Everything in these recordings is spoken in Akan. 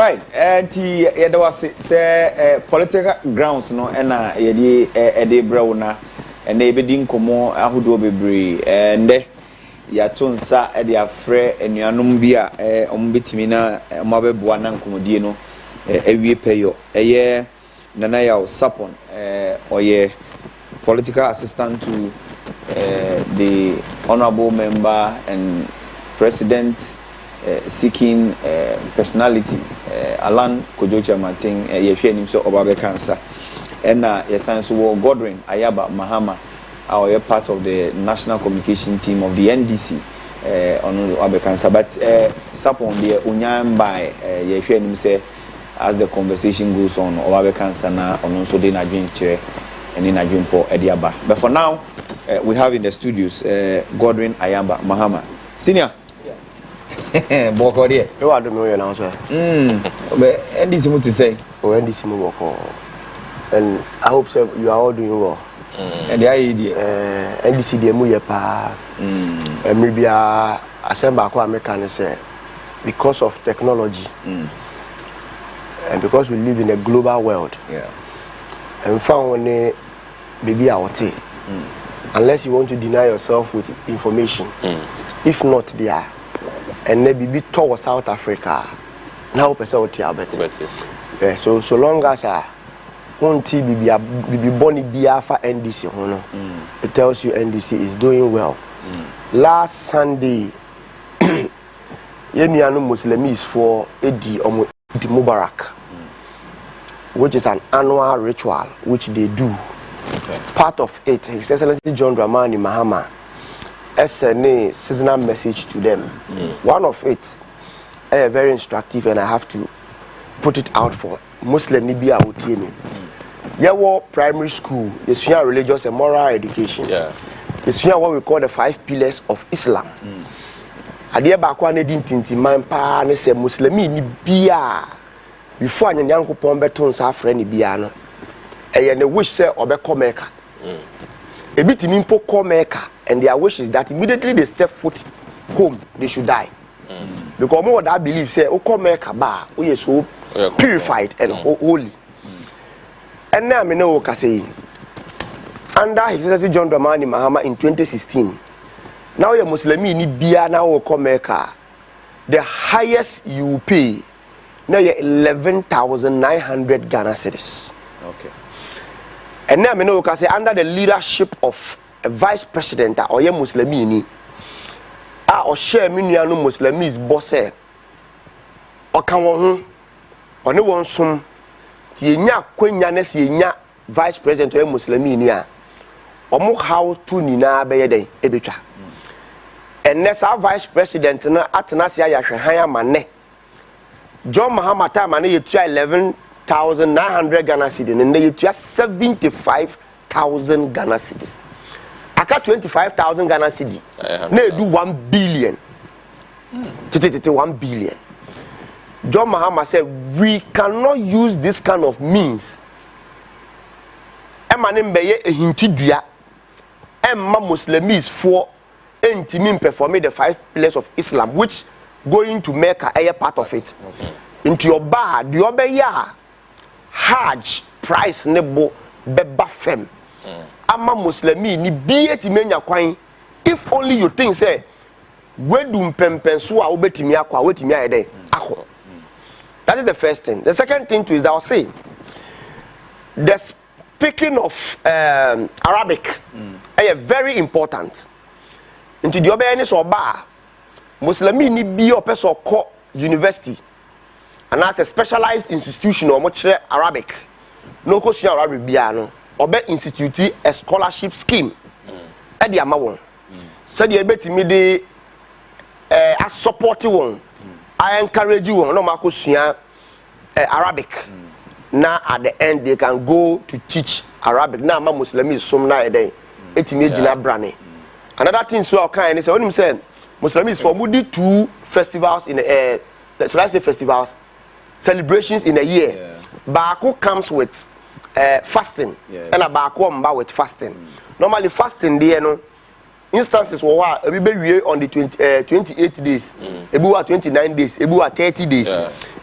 right there was say political grounds no na ye brew na and they be nkomo ahodo bebre and ya tonsa e de afre enuanom bi a ombetimi na mabeboa na nkomodie no ewie peyo eye nana ya sapon oye political assistant to the honorable member and president seeking personality Alan Kojocha Martin ye hwe nim so obabe cancer and yes so Godwin Ayaba Mahama our part of the national communication team of the NDC on obabe cancer but sapon the unyam by ye hwe nim say as the conversation goes on obabe cancer na on so dey na dwinche and in adwimpo ediaba but for now we have in the studios Godwin Ayaba Mahama senior Boko there. You are the million now, sir. But NDC mo to say. Oh, NDC mo Boko. And I hope so you are all doing well. And the idea. NDC de mo ye pa. And maybe I say back what American say because of technology. And because we live in a global world. Yeah. And found when baby out unless you want to deny yourself with information. If not there. And maybe be towards South Africa. Now, person what you better. So long as one be Bonnie Biafra NDC, it tells you NDC is doing well. Last Sunday, Yemiano Muslims for Eid Mubarak, which is an annual ritual which they do. Okay. Part of it, His Excellency John Dramani Mahama SNA seasonal message to them. One of it very instructive and I have to put it out for Muslim Libya Utiemi. Yawo primary school, it's religious and moral education. Yeah. It's what we call the 5 pillars of Islam. Adia bakwa ne dintinti man pa ne se Muslimi ni bia before anyanko pombeton sa afre ni bia no. Eye ne wish say obekọ Mecca. Ebitimi mpo call Mecca. And their wish is that immediately they step foot home, they should die. Because more that belief say, "O come make a bar, we are so purified and holy." And now I know what say. Under His Excellency John Dramani Mahama in 2016, now you're Muslimi ni bia now come make the highest you pay. Now you're 11,900 Ghana cedis. Okay. And now I know what say under the leadership of a vice president or ye Muslimini or share miniano Muslimis bosse or can one or no one sum tia quenya nya vice president or Muslimini or mo how to nina beyede ebitwa and next our vice president na atanasia ya hwehanya mane John Mahama time na yetua 11,900 Ghana cedis and yetua 75,000 Ghana cedis. I got 25,000 Ghana cedi. They do 1 billion. 1 billion. John Mahama said, we cannot use this kind of means. Emanembe a hintidua. Emma Muslims for intimim performing the 5 pillars of Islam, which going to make a part of it. Into your bar, the obeya Hajj price nebo beba fem. Ama Muslimi ni biye ti menya kwan if only you think say wedum pempenso a obetimi akwa wetimi ayede akọ. That is the first thing. The second thing too is that I'll say the speaking of Arabic is very important. Into the obey any so ba Muslimi ni biye opeso ko university and as a specialized institution or much Arabic no ko sua Arabic bia no Obe institute a scholarship scheme. Edi amawon. Said you betimi de a support one. I encourage you no makosua Arabic. Now at the end they can go to teach Arabic. Now ma Muslims some na eden. Etimi gina brane. Another thing so kind say when him say Muslims for mudi 2 festivals in so I say festivals celebrations in a year. Yeah. Baako comes with fasting. Yes. And about with fasting. Normally fasting there no instances were we on the 28 days, ebu 29 days, ebu 30 days.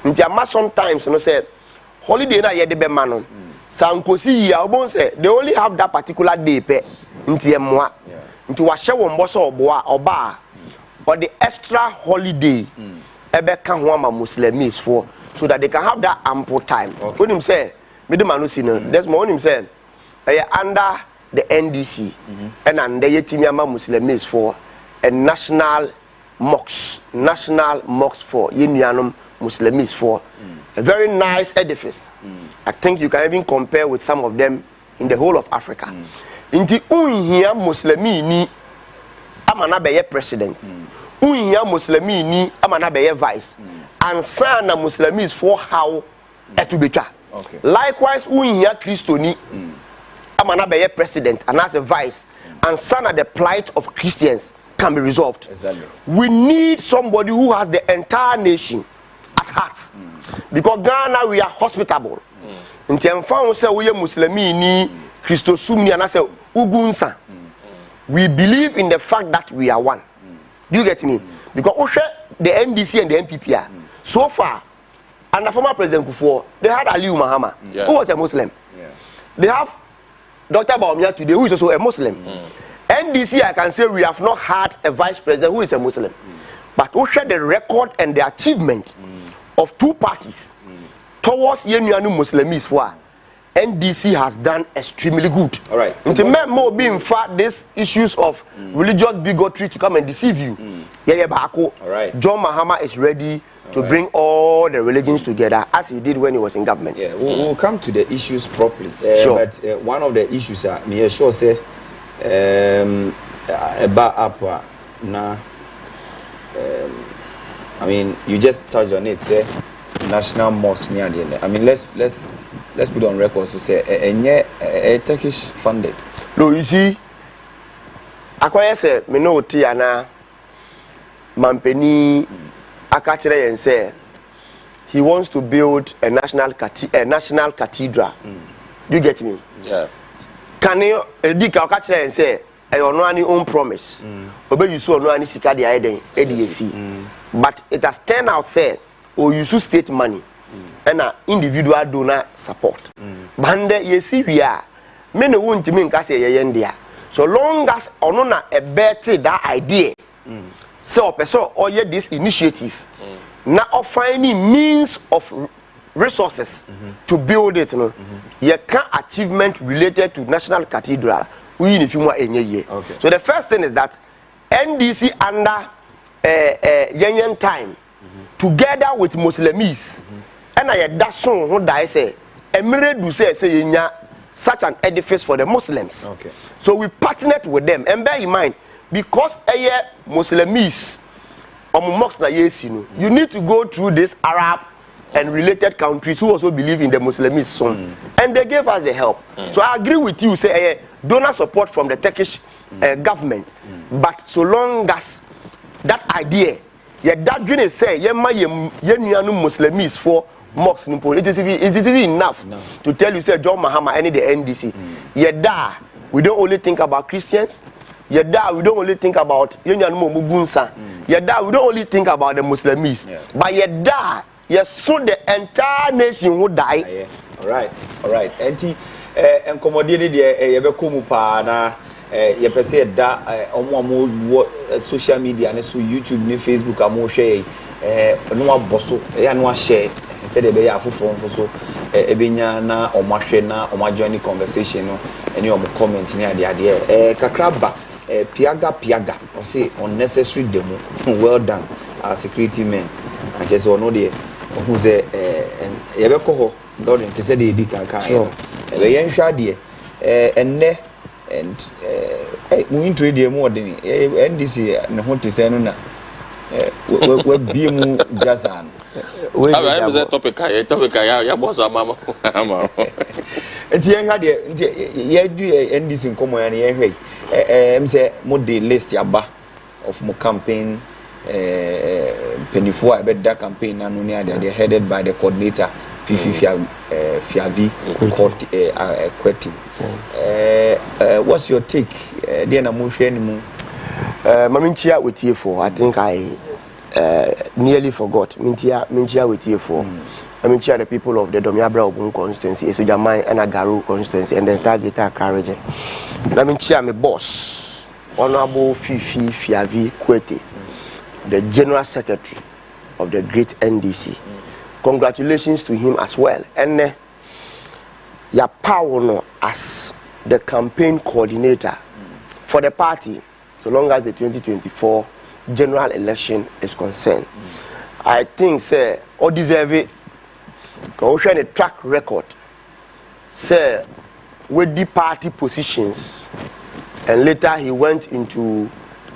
Nti sometimes say holiday na ye de be manon. Sankosi ya obon say they only have that particular day pe. Nti emwa. Nti wa hye wo mbo so oba or the extra holiday ebe kan ho ama Muslims for so that they can have that ample time. When him say me the manu no that's more when him say under the NDC and under yetimi ama Muslims for a national mosque for yenuanom Muslims for a very nice edifice. I think you can even compare with some of them in the whole of Africa. Inti unhia Muslimi ni amana be president. Unhia Muslimi ni amana be vice. And sana Muslims for how etubetwa. Likewise unhia Christo ni amana be president and as a vice. And sana the plight of Christians can be resolved. Exactly. We need somebody who has the entire nation at heart. Because Ghana we are hospitable. Nti emfa wo se we Muslimi ni Christo sumni and say ugunsa. We believe in the fact that we are one. Do you get me? Because the NDC and the NPP so far, under former President Kufuor, they had Aliyu Mahama, who was a Muslim. They have Dr. Bawumia today, who is also a Muslim. NDC, I can say we have not had a vice president who is a Muslim. But who share the record and the achievement of two parties towards Yenuanu Muslims for NDC has done extremely good. All right. More being fact these issues of religious bigotry to come and deceive you. All right. John Mahama is ready to bring all the religions together as he did when he was in government. Yeah, we'll come to the issues properly. Sure. But one of the issues me sure say about up now. I mean, you just touched on it. Say national mosque near the end. I mean, let's put on record to say a Turkish funded. No, you see, I say me know Tiana Mampeni Akachere and say he wants to build a national cathedral. Do you get me? Yeah. Can you Dika Akachere and say I no any own promise? Obey you so no any sika dey ADAC. But it has turned out say or you should state money and individual donor support. Bande ye see we are me no want me nka say ye ndia. So long as onona a better that idea. So person or this initiative now offer any means of resources to build it. You can achievement related to national cathedral. Okay. So the first thing is that NDC under Yenyen time together with Muslims and I that song who die say Emire do say such an edifice for the Muslims. Okay. So we partnered with them and bear in mind because Muslims you need to go through this Arab and related countries who also believe in the Muslims son. And they gave us the help. So I agree with you, say donor support from the Turkish government. But so long as that idea, that dream say Muslims for mosques, it is even enough to tell you say John Mahama any the NDC. We don't only think about Christians. We don't only think about Mugunsa. We don't only think about the Muslims. But so the entire nation would die. All right. And commodity the pa na pese da social media and so YouTube ni Facebook amo share no aboso no share said be ya fofo so ebenya na omahwe na omajoin conversation no any comment ni ade kakraba piaga or say unnecessary demo. Well done our security men and just one know who say yebeko God to say the dikaka yen hwa de and we trade the more than NDC no ho te say no na we be mu jasan I was a topic ya boss mama enti yen ha de ye du NDC nkomo ya ne yen hwe em say mo de list yaba of mo campaign penifo abeda campaign na no ne ade headed by the coordinator Fiavi court Equity. What's your take? There na mo hwe ni mu Maminchia with you for. I think I nearly forgot. Minchia with you for. Maminchia the people of the DWABBO constituency, Esujamai and Agaru constituency, and the entire Greater Accra region. Maminchia my boss, Honorable Fifi Fiavi Kwete, the General Secretary of the great NDC. Congratulations to him as well. And ya power as the campaign coordinator for the party, so long as the 2024 general election is concerned. I think, sir, all deserve it. Because a track record, sir, with the party positions, and later he went into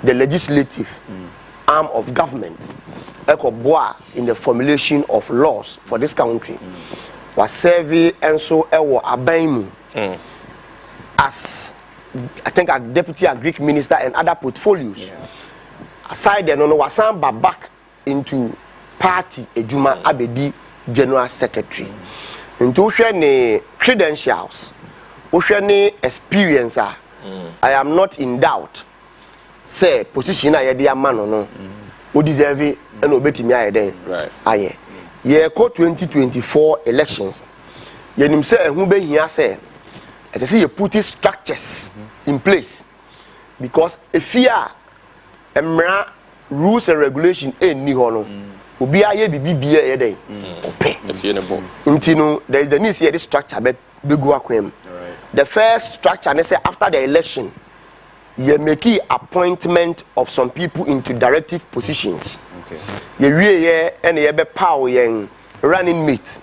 the legislative arm of government, in the formulation of laws for this country. Was serving and so Abaimu as I think a deputy Greek minister and other portfolios. Aside then, was back into party Ejuma Abedi general secretary. Into any credentials, any experience, I am not in doubt. Say position I had man no, who deserve it and obey me I then. Right. Aye. Ye ko 2024 elections. Ye nim say who be here say. As I say you put structures in place because if you are rules and regulation any hono. Obi aye bibi e dey ope ntino there is the need here this structure be go akwem. The first structure they say after the election you make appointment of some people into directive positions. You really and you be power yen running mate.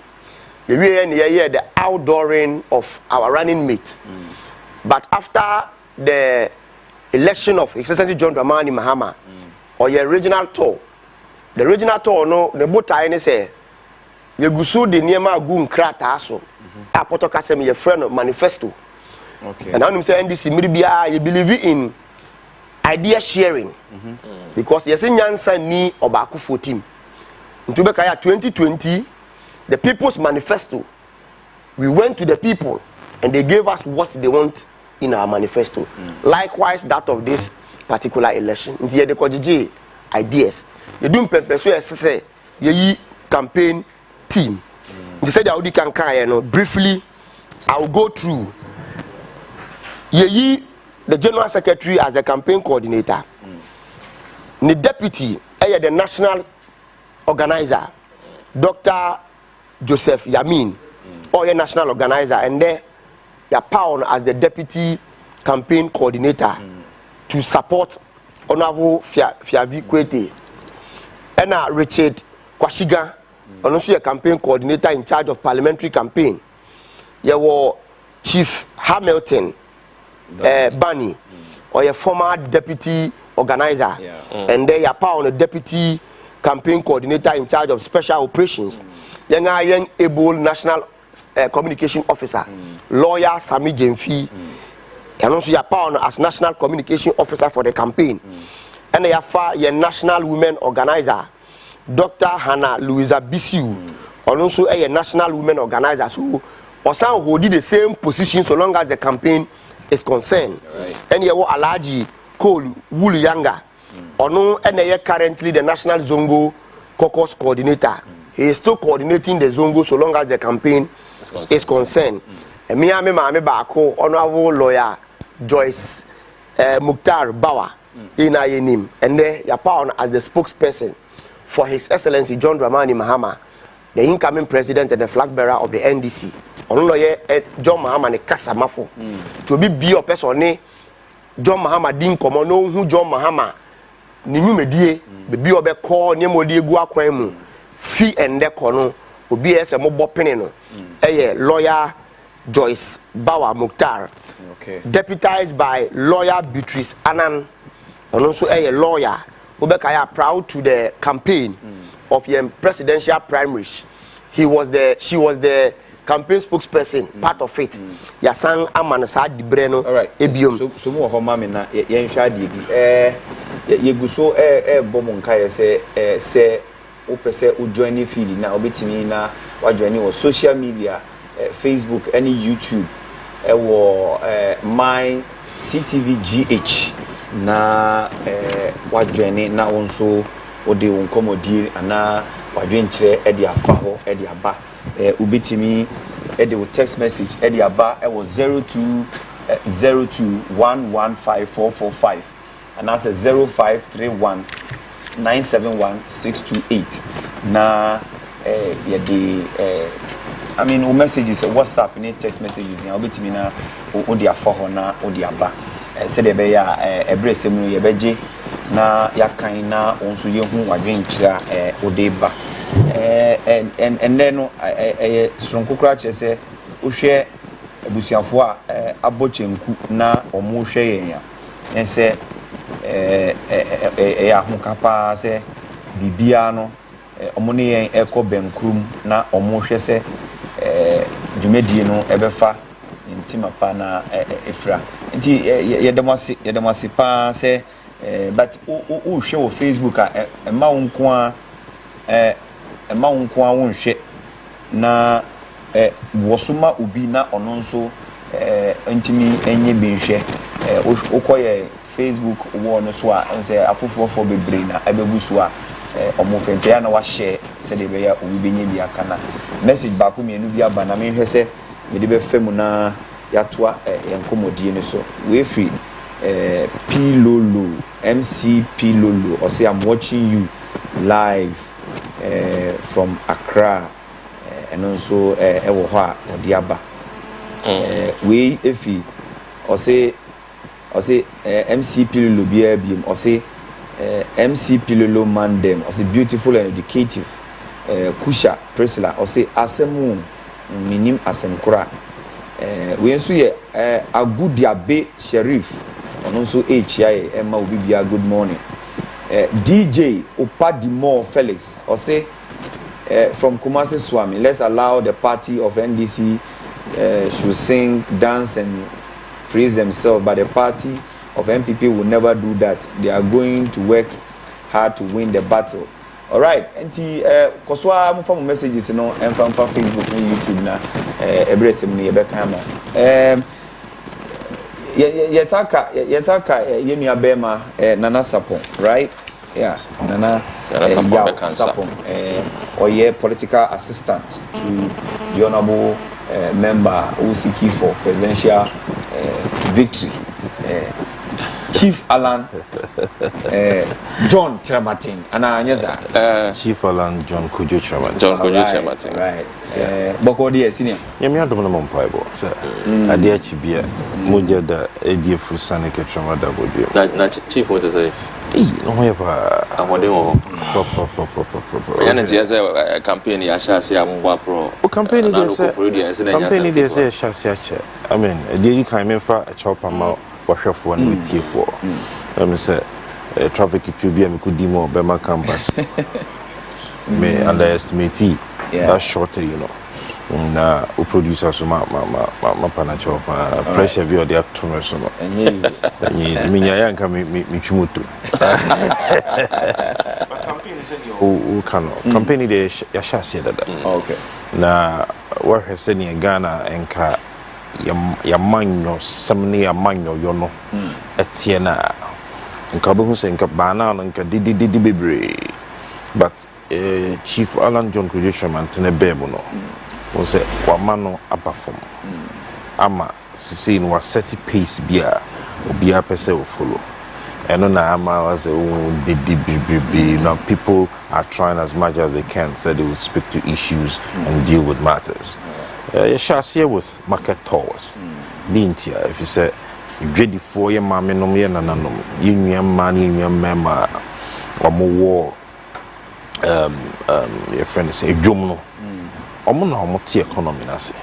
You really and you the outdooring of our running mate. But after the election of Excellency John Dramani Mahama or your regional tour, the regional tour no the botai ne say you gusu the niema gu nkrata so apoto kasem your friend manifesto. And I'm saying this immediately you believe in idea sharing because yes nyansa ni obaku team into bekaya 2020 the people's manifesto, we went to the people and they gave us what they want in our manifesto. Likewise that of this particular election into the kojiji ideas you do pepper say ye campaign team they said that can briefly I will go through ye the general secretary as the campaign coordinator, the deputy the national organizer Dr. Joseph Yamin or your national organizer and there your power as the deputy campaign coordinator to support Honorable Fiavi Kwete and Richard Kwashiga and also a campaign coordinator in charge of parliamentary campaign. You were Chief Hamilton Bunny or your former deputy organizer and there your power on the deputy campaign coordinator in charge of special operations. Young able national communication officer, lawyer Sami Jemfi, and also your power as national communication officer for the campaign. And your national women organizer, Dr. Hannah Louisa Bisiu, and also a national women organizer. So, or some who did the same position so long as the campaign is concerned. And you are Alaji Cole Wulu Yanga, or no, and they are currently the national Zongo caucus coordinator. He is still coordinating the Zongo so long as the campaign is concerned. And me and my bako honorable lawyer Joyce Mukhtar Bawa in Ayenim, and there your power as the spokesperson for His Excellency John Dramani Mahama, the incoming president and the flag bearer of the NDC. John Mahama ne kasamafo to be a person John Mahama din komo no hu John Mahama ni nyumedie be obe call ne modie gu akwanu fi ende kono obi ese mo bopene no lawyer Joyce Bawa Mukhtar, deputized by lawyer Beatrice Anan, and also a lawyer who are proud to the campaign of the presidential primaries. She was the campaign spokesperson, part of it. Yasang Amanasa Di Breno. All right. So more homami na yenshadi bi. Yeguso bomonka say opese u join feed na obetimi na wa join o social media, Facebook, any YouTube, my CTV GH. na wadwene na wonso ode won komodi ana wadwenkyerɛ ede afa ho ede aba ubitimi ede wo text message ede aba e wo 0201154445 and that's 0531971628 na yɛde I mean o messages WhatsApp ni text messages ya obetimi na odi afa ho na odi aba se de be ya ebresem no ye beje na yakan na onso yehu wadwenkyira odi ba and then stronko kra che se wo hwe abusuafo a abochenku na omo hwe yen ya ense ya hokapa se bibia no omo ne yen ekọ benkrum na omo hwe se dwumedie no ebefa ntima pa na efra nti yedemase pa se but o hwe wo Facebook a ema wonko a wonhwe na wosoma obi na ono nso ntimi enye binhwe okoye Facebook wo no so a nse afofofo bebre na ebegu so a omo fente ya na wa share se de be ya obi benye bi akana message ba ko mienu bi aba na me hwe se me de be fam na ya toa enkomodie ne so we free Pilolo MC Pilolo or say I'm watching you live from Accra and also ewo ho a odi aba we efi or say MC Pilolo bia biem or say MC Pilolo Mandem or say beautiful and educative Kusha Priscilla or say asemu minim asemkura we enso ye Agudiabe Sheriff and also HIA Emma Obibia good morning DJ Opadimo Felix or say from Kumasi Swami, let's allow the party of NDC should sing, dance and praise themselves, but the party of MPP will never do that. They are going to work hard to win the battle. All right, enti koswa mo from messages no from Facebook and YouTube na ebrese mo yebeka ma yesaka yemi abema Nana Sapon, right? Yeah, Nana Sapon or political assistant to the honorable member who seeking for presidential victory, Chief Alan John Tramatin and Chief Alan John Kujo Tramatin. John Kujo Tramatin. Right. Boko dear senior. Yemi adom no mpaibo. Sir. Ade achibia moja da ediefu saneke tramada bodio. Na chief what to say? No ho yepa. Amode wo. Pop. Yana ntia say campaign ya sha se amwa pro. O campaign dey say sha se ache. I mean, dey kan me fa a chopper ma wahwefo na wetiefo. Let say traffic to be am could demo Bema campus. Me underestimate that shorter, you know. Na o producer so ma panacho pressure bi o dey atono so no. Enyi me nya yanka me twumuto. But campaign is o kano. Campaign dey ya shase dada. Okay. Na wahwe se ne Ghana enka ya manyo samne ya manyo yo no. Etie na nka bo hu se nka bana no nka didi bebre. But Chief Alan John Kujo Mantene Bebo no was a wamano abafom ama sisi no was set pace bia obia pese o follow eno na ama was the now people are trying as much as they can so they will speak to issues and deal with matters you shall see with market tours lintia if you say ready for your mama no me nananom yinua man yinua mema omo your friend say dwom no omo na omo tie economy na say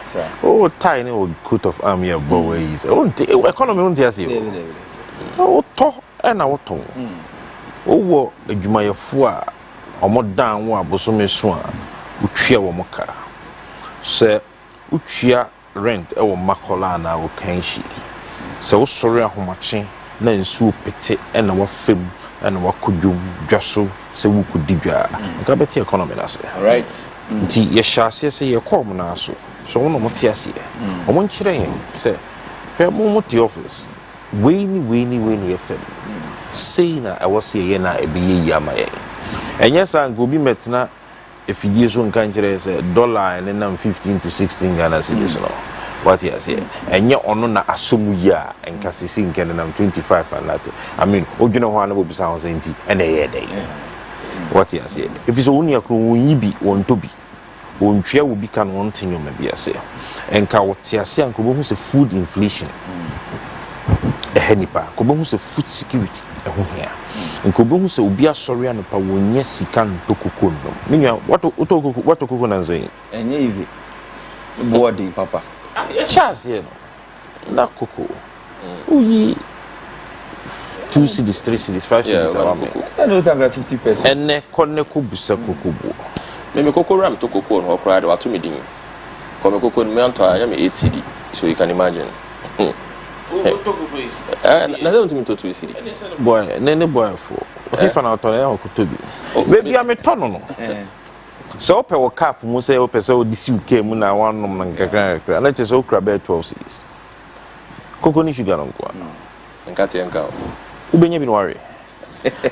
oh tie no coat of army above is economy on tie say oh to na woton wo adwumayefo a omo dan wo abosome so a utwia wo moka say utwia rent e wo makola na wo kanshi say wo sori ahomache na nsu pete na wa fem and wakodum dwaso se wukudidwa nka beti economy na se all right nti ye hyase se ye kom na so wono mote ase o mon kire yen se hwe mo mote office Wayne FM. Say na I was say na e be yama ye. And yes, I go be metna if you so country say dollar and then 15 to 16 Ghana cedis no. What you say? And ye ono na asomu ya and kasisi nke na 25 and that. I mean, odwene ho ana obi sa nti and e dey. What you say? If it's only akro yibi won to bi. Wontwe wo bi kan won tenyo ma bi ase. Enka wote ase anko bo hu se food inflation. Henipa ko bo hu se food security eho hia nko bo hu se obi asori anopa wonya sika ntokoko no menua what okoko na nzai enye easy body papa chance ye no na koko uyi 2 cedis 3 cedis 5 cedis around I know that 50 pesos enne konne ko busa koko bo me koko ram to koko no kora de wato me din ko me koko me anto aya me 8 cedi so you can imagine na don't mean to cedi boy nene boy for if an auto ya okotobi baby am tono no so ope wo cap mu say ope say odisi uke mu na wanom na nkaka na che so okra be 12 cedis koko ni sugar no kwa nkati enka ubenye bi no worry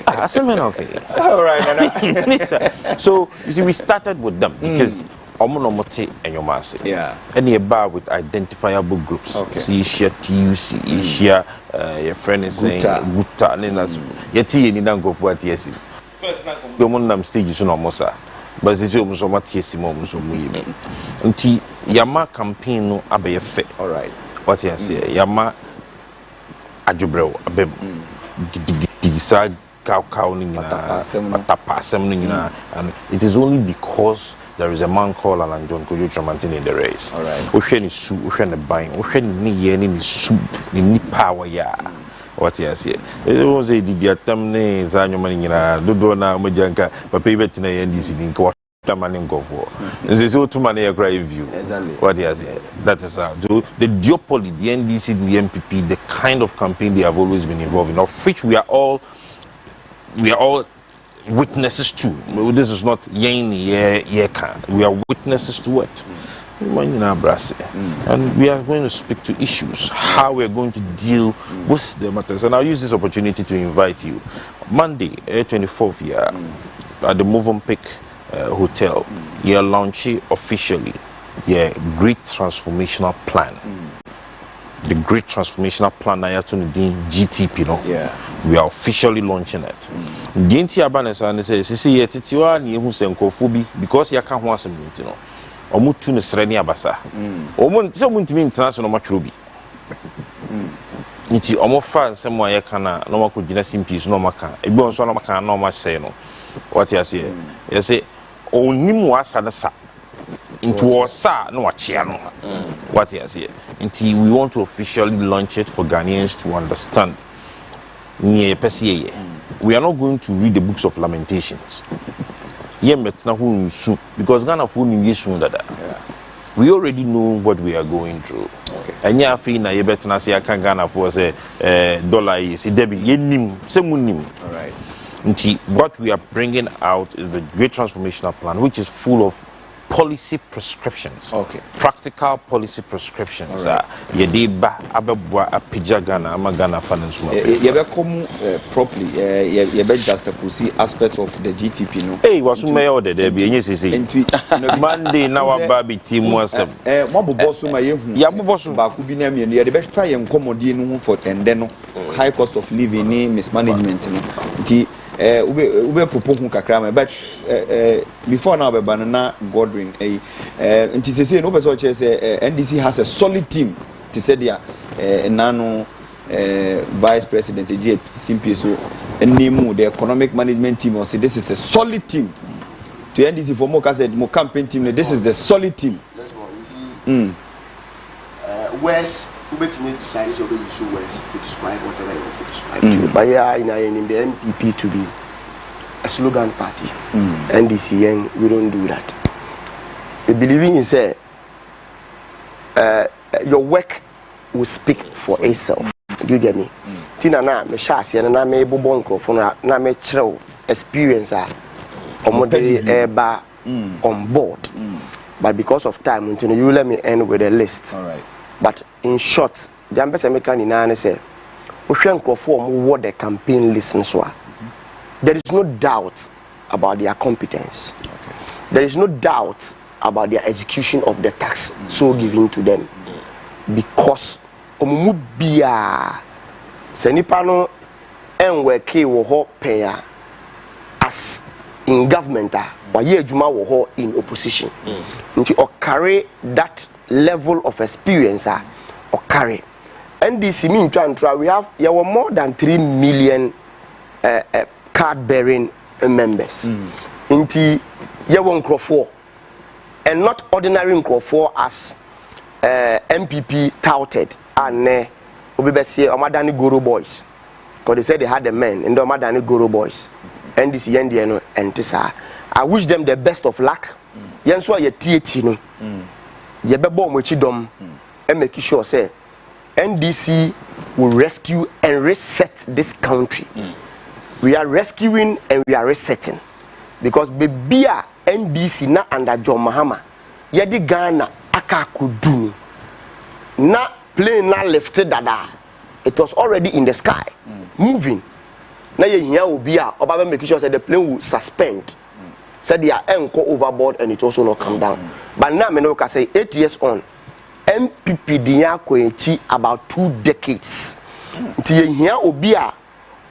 aseme na okay all right so you see we started with them because omonomote enyomase yeah and a bar with identifiable groups okay. So you share TUC you share your friend is saying guta nenas yeti ye ni dango fu atiesi first na ko mo nam stage so no mosa but say o mo so matiesi mo so mo yibi nti yama campaign no abaye fe all right what you say yama adjubrew abem digisa cow ni atapasem ni na and it is only because there is a man called Alan John Kojo Tramantin in the race. All right. Ohwe ni su, ohwe ni buying, ohwe ni ye ni su, ni power ya. What you say? It won't say did you atam ne za nyoma ni nyina dodo na mojanka papa ibeti na NDC ni nko tamani ngofo. Nze so tuma na cry view. Exactly. What you say? That is how the duopoly, the NDC, the MPP, the kind of campaign they have always been involved in, of which we are all witnesses to. This is not we are witnesses to it. And we are going to speak to issues, how we are going to deal with the matters. And I'll use this opportunity to invite you. Monday, 24th year, at the Movenpick Hotel, you're launching officially your Great Transformational Plan. The Great Transformational Plan GTP, no? Yeah. We are officially launching it. Ginti abanesa and says, "See, titiwa ni hu senkofobi because ya kan ho asem nti no. Omu tu ne srani abasa. Omu se mu ntimi international matchrobi. Nti omu fa nsem a ya kana no makogina simpis no maka. Ebi onso no maka no ma say no. What you say? You say onim wasa na sa. Into wasa no achia no. What you say? Nti we want to officially launch it for Ghanaians to understand. We are not going to read the books of Lamentations. Because Ghana we already know what we are going through. And ya feel na ye better say Ghana for say dollar is all right. What we are bringing out is the Great Transformational Plan, which is full of policy prescriptions. Okay. Practical policy prescriptions. Right. Yedeba ababwa apija Ghana ama Ghana finance. Yebe come properly. Yebe just to see aspects of the GTP, no. Hey, wasu mayor de there be enye sisi. Monday na wa baby team wasem. Mabu boss ma yehu. Ya bu boss ba ku bi na me no. Yebe try enkomodi no for tende no. High cost of living ni mismanagement no. Nti ube propose kakra but before now be banana Godwin nti say no person say NDC has a solid team to say dia nano vice president J Simpie so name the economic management team or say this is a solid team to NDC for more said more campaign team this is the solid team. Let's go. You see West Ubetime decided to use words to describe whatever you want to describe. But yeah, in the MPP to be a slogan party. NDC, we don't do that. The believing is your work will speak for itself. Do you get me? Tina na me shasi na me bobonko for na me chiro experience on board. But because of time, you let me end with a list. All right. But in short, the ambassador can say what the campaign listens to. There is no doubt about their competence. Okay. There is no doubt about their execution of the tax so given to them. Because omubia senipano enweke wo ho payer as in government or ye juma wo ho in opposition. Nti or carry that level of experience or carry. And this mean we have more than 3 million card bearing members. Nti ye won crofo and not ordinary crofo as MPP touted and Obibesi Omadani Goro boys, because they said they had the men and the Omadani Goro boys, and this Yendiano and Tisa. I wish them the best of luck. Yanswa ye THino, ye bebo mochidom, and make sure say NDC will rescue and reset this country. We are rescuing and we are resetting, because Bebia NDC na under John Mahama, yedi Ghana. Aka kudu na plane na lifted dada. It was already in the sky moving. Na ye hia obi a oba make sure say the plane will suspend. Said they are anchor overboard and it also not come down. But now me no can say 8 years on MPP dia ko echi about 2 decades. Nti ye hia obi a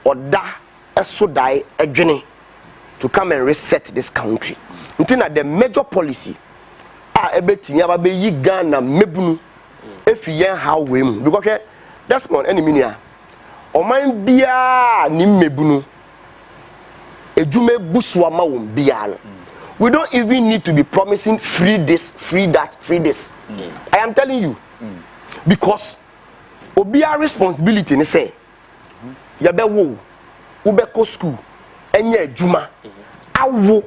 oda eso dai adwene to come and reset this country. Nti na the major policy ebetinya ba be yi Ghana mebunu efiyen how we mu because that's mon enemy nia oman bia ni mebunu ejume busuama won bia no. We don't even need to be promising free this, free that, free this. I am telling you because obia responsibility ni say ya be wo ube ko school enye ejuma awo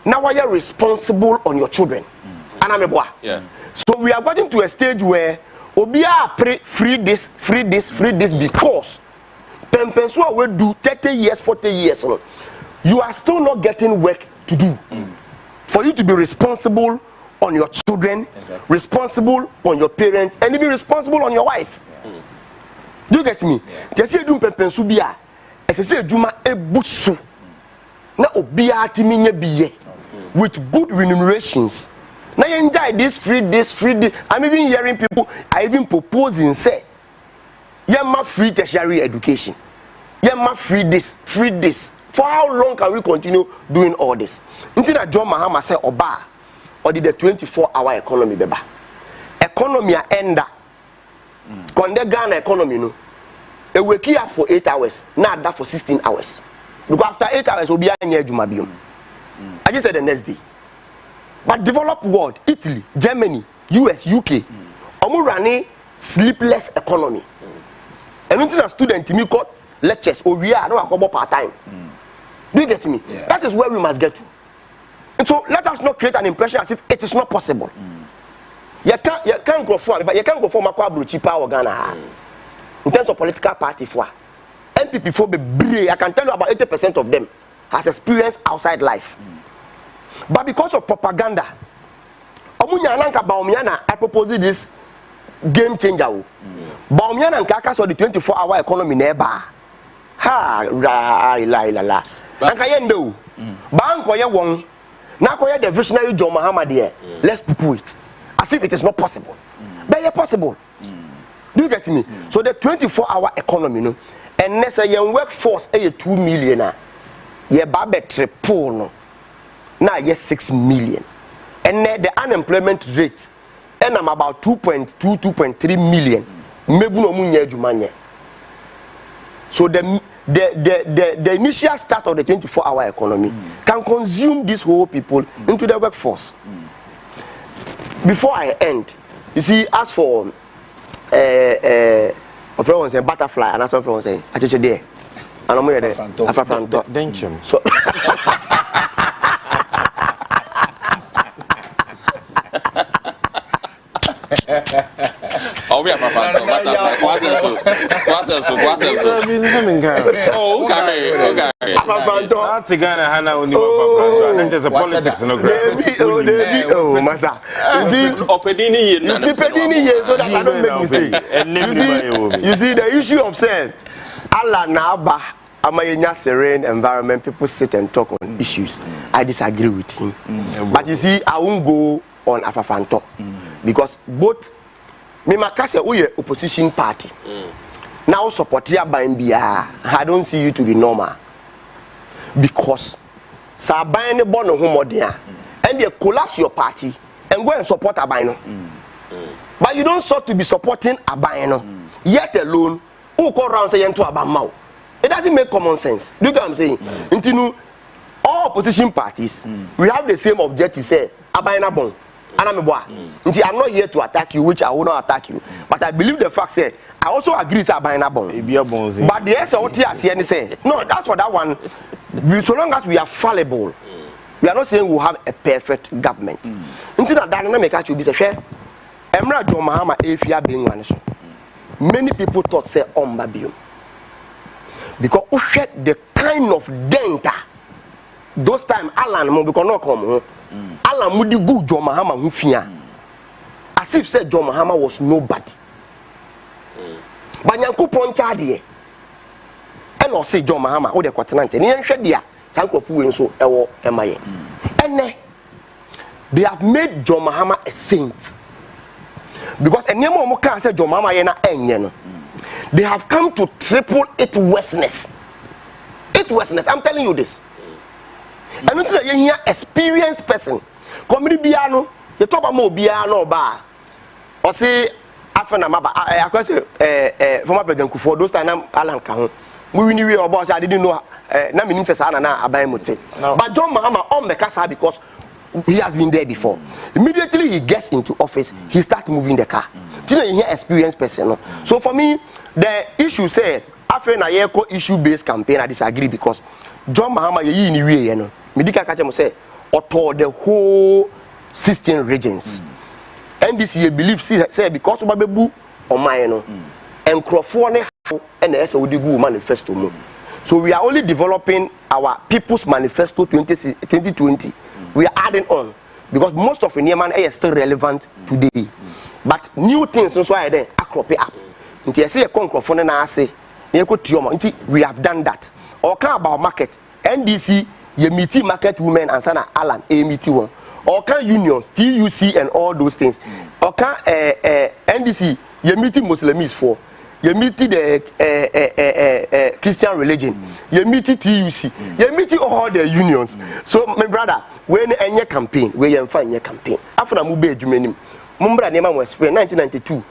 now you are responsible on your children. Yeah. So we are getting to a stage where Obia free this because Pempensua will do 30 years, 40 years. You are still not getting work to do. For you to be responsible on your children, responsible on your parents, and even responsible on your wife. Do you get me? Just say do Pempensubia, and say do ma ebusu. Na Obia timinye biye with good remunerations. Now you enjoy this free. I'm even hearing people are even proposing say, "Yeah, my free tertiary education. Yeah, my free this. For how long can we continue doing all this?" Until that John Mahama say, "Oba, or did the 24-hour economy beba? Economy a enda. Konde Ghana economy no. E wake up for 8 hours. Now that for 16 hours. Because after 8 hours, we'll be a nye jumabium. I just said the next day." But developed world, Italy, Germany, US, UK, omu running sleepless economy. And until a student to me got lectures or we are no part time. Do you get me? Yeah. That is where we must get to. And so let us not create an impression as if it is not possible. You can't go for, but you can't go for Makwabru power Ghana. In terms of political party for MPP for be I can tell you about 80% of them has experienced outside life. But because of propaganda, I propose this game changer. Baumyana and Kaka saw the 24-hour economy nearby. Ha, la. Ankayendo. Bankoya won. Nakoya the visionary John Mahama there. Let's poo it. As if it is not possible. But it's possible. Do you get me? So the 24-hour economy, no, and next year workforce is 2 million. Ye babe triple no. Now yes 6 million. And the unemployment rate and I'm about 2.3 million. Mebuno munye jumanye. So the initial start of the 24-hour economy can consume these whole people into the workforce. Before I end, you see, as for a friend was saying butterfly, and as a friend was saying, I just there. And I'm here there. So Oh, we have a fan. Oh, okay. That's a Ghana Hana only one. Just a politics, no great. Oh, Massa. Opedini, so that I don't make mistake. You see the issue of saying Allah Naba, Amayenya serene environment, people sit and talk on issues. I disagree with him. But you see, I won't go on Afafanto because both me makase we opposition party. Now support ya Bambia. I don't see you to be normal. Because Sabine Bono Homodia and they collapse your party and go and support Abino. But you don't sort to be supporting Abino. Yet alone, who go around saying to Abamau. It doesn't make common sense. Do you get what I'm saying? Into all opposition parties, we have the same objective, say Abina Bon. And I'm not here to attack you, which I will not attack you. But I believe the fact say I also agree with Abina Bon. But the SOT say no, that's for that one. So long as we are fallible, we are not saying we'll have a perfect government. Until that dynamic actually be say, Emra John Mahama Afia being one. Many people thought say Ombabio. Because we shed the kind of danger. Those time Alan mo because not come. Alan Mudi good John Mahama Mufia. As if said John Mahama was nobody. But Yanko Ponchadi. And or say John Mahama or the Quatanante. Nian Shadia, Sanko Fu and so Ewo Emaye. And they have made John Mahama a saint. Because a name of can say John Mahama yena enyeno. They have come to triple its worstness. Its worstness. I'm telling you this. And until you experienced person, community biano, you talk about more biano bar. Or say after Namaba, I question former President Kufuor, those time Alan Kahun. We knew about I didn't know na meaning for sana na abayemote. But John Mahama on the casa because he has been there before. Immediately he gets into office, he starts moving the car. You know, you experienced person. So for me, the issue say after na yeko issue-based campaign, I disagree because John Mahama ye in the way, you know. Medika Kachamo say author the whole 16 regions. NDC believe say because of Babebu or my and Crawford and the SODG manifesto. So we are only developing our People's Manifesto 2020. We are adding on because most of the Nieman is still relevant today. But new things also are there. Crop it up. Until I see a Crawford and I say, we have done that. Or can about market NDC, you meet market women and Sana Alan, AMT1. Or can unions, TUC and all those things. Or can NDC, you meet Muslims for. You meet the Christian religion. You meet TUC. You meet all the unions. So my brother, when any campaign, where you find your campaign. After I moved to Jumenim, Mumbra Nema was 1992.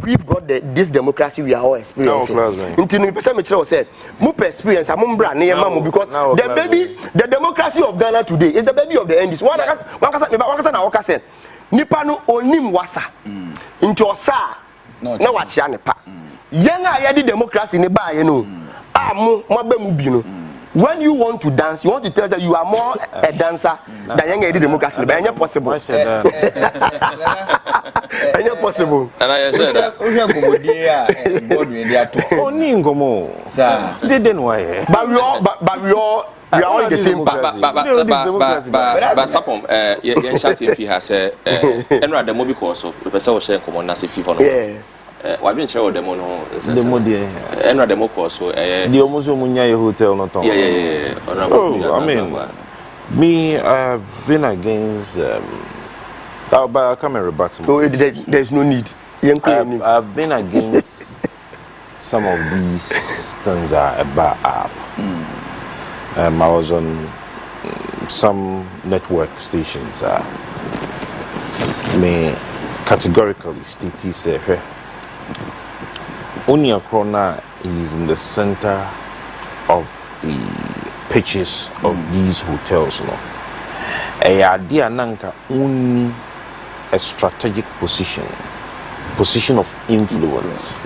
We brought this democracy we are all experiencing. Until the person said, "Mupe experience a Mumbra Nema because the democracy of Ghana today is the baby of the NDC." One can say, "Nipano onim wasa into osa na wachia nepa." Yenga yadi democracy ne ba you know. When you want to dance, you want to tell that you are more a dancer than yenga yadi democracy. But it's possible. It's possible. And I said that. But we are all in the same party. But Sapom, Yen Shati fi has Enra the Mobi Corso, the person was sharing common as if you yeah. Why been chair the mono? The Modi. Enra the Moko so. The Omuzo Munya hotel not on. Yeah. So, I mean, me, I've been against. But I can't rebut. So there's no need. I've been against some of these things are about up. I was on some network stations. Me categorically state Onya Krona is in the center of the pitches of these hotels. No, a idea nanka only a strategic position of influence.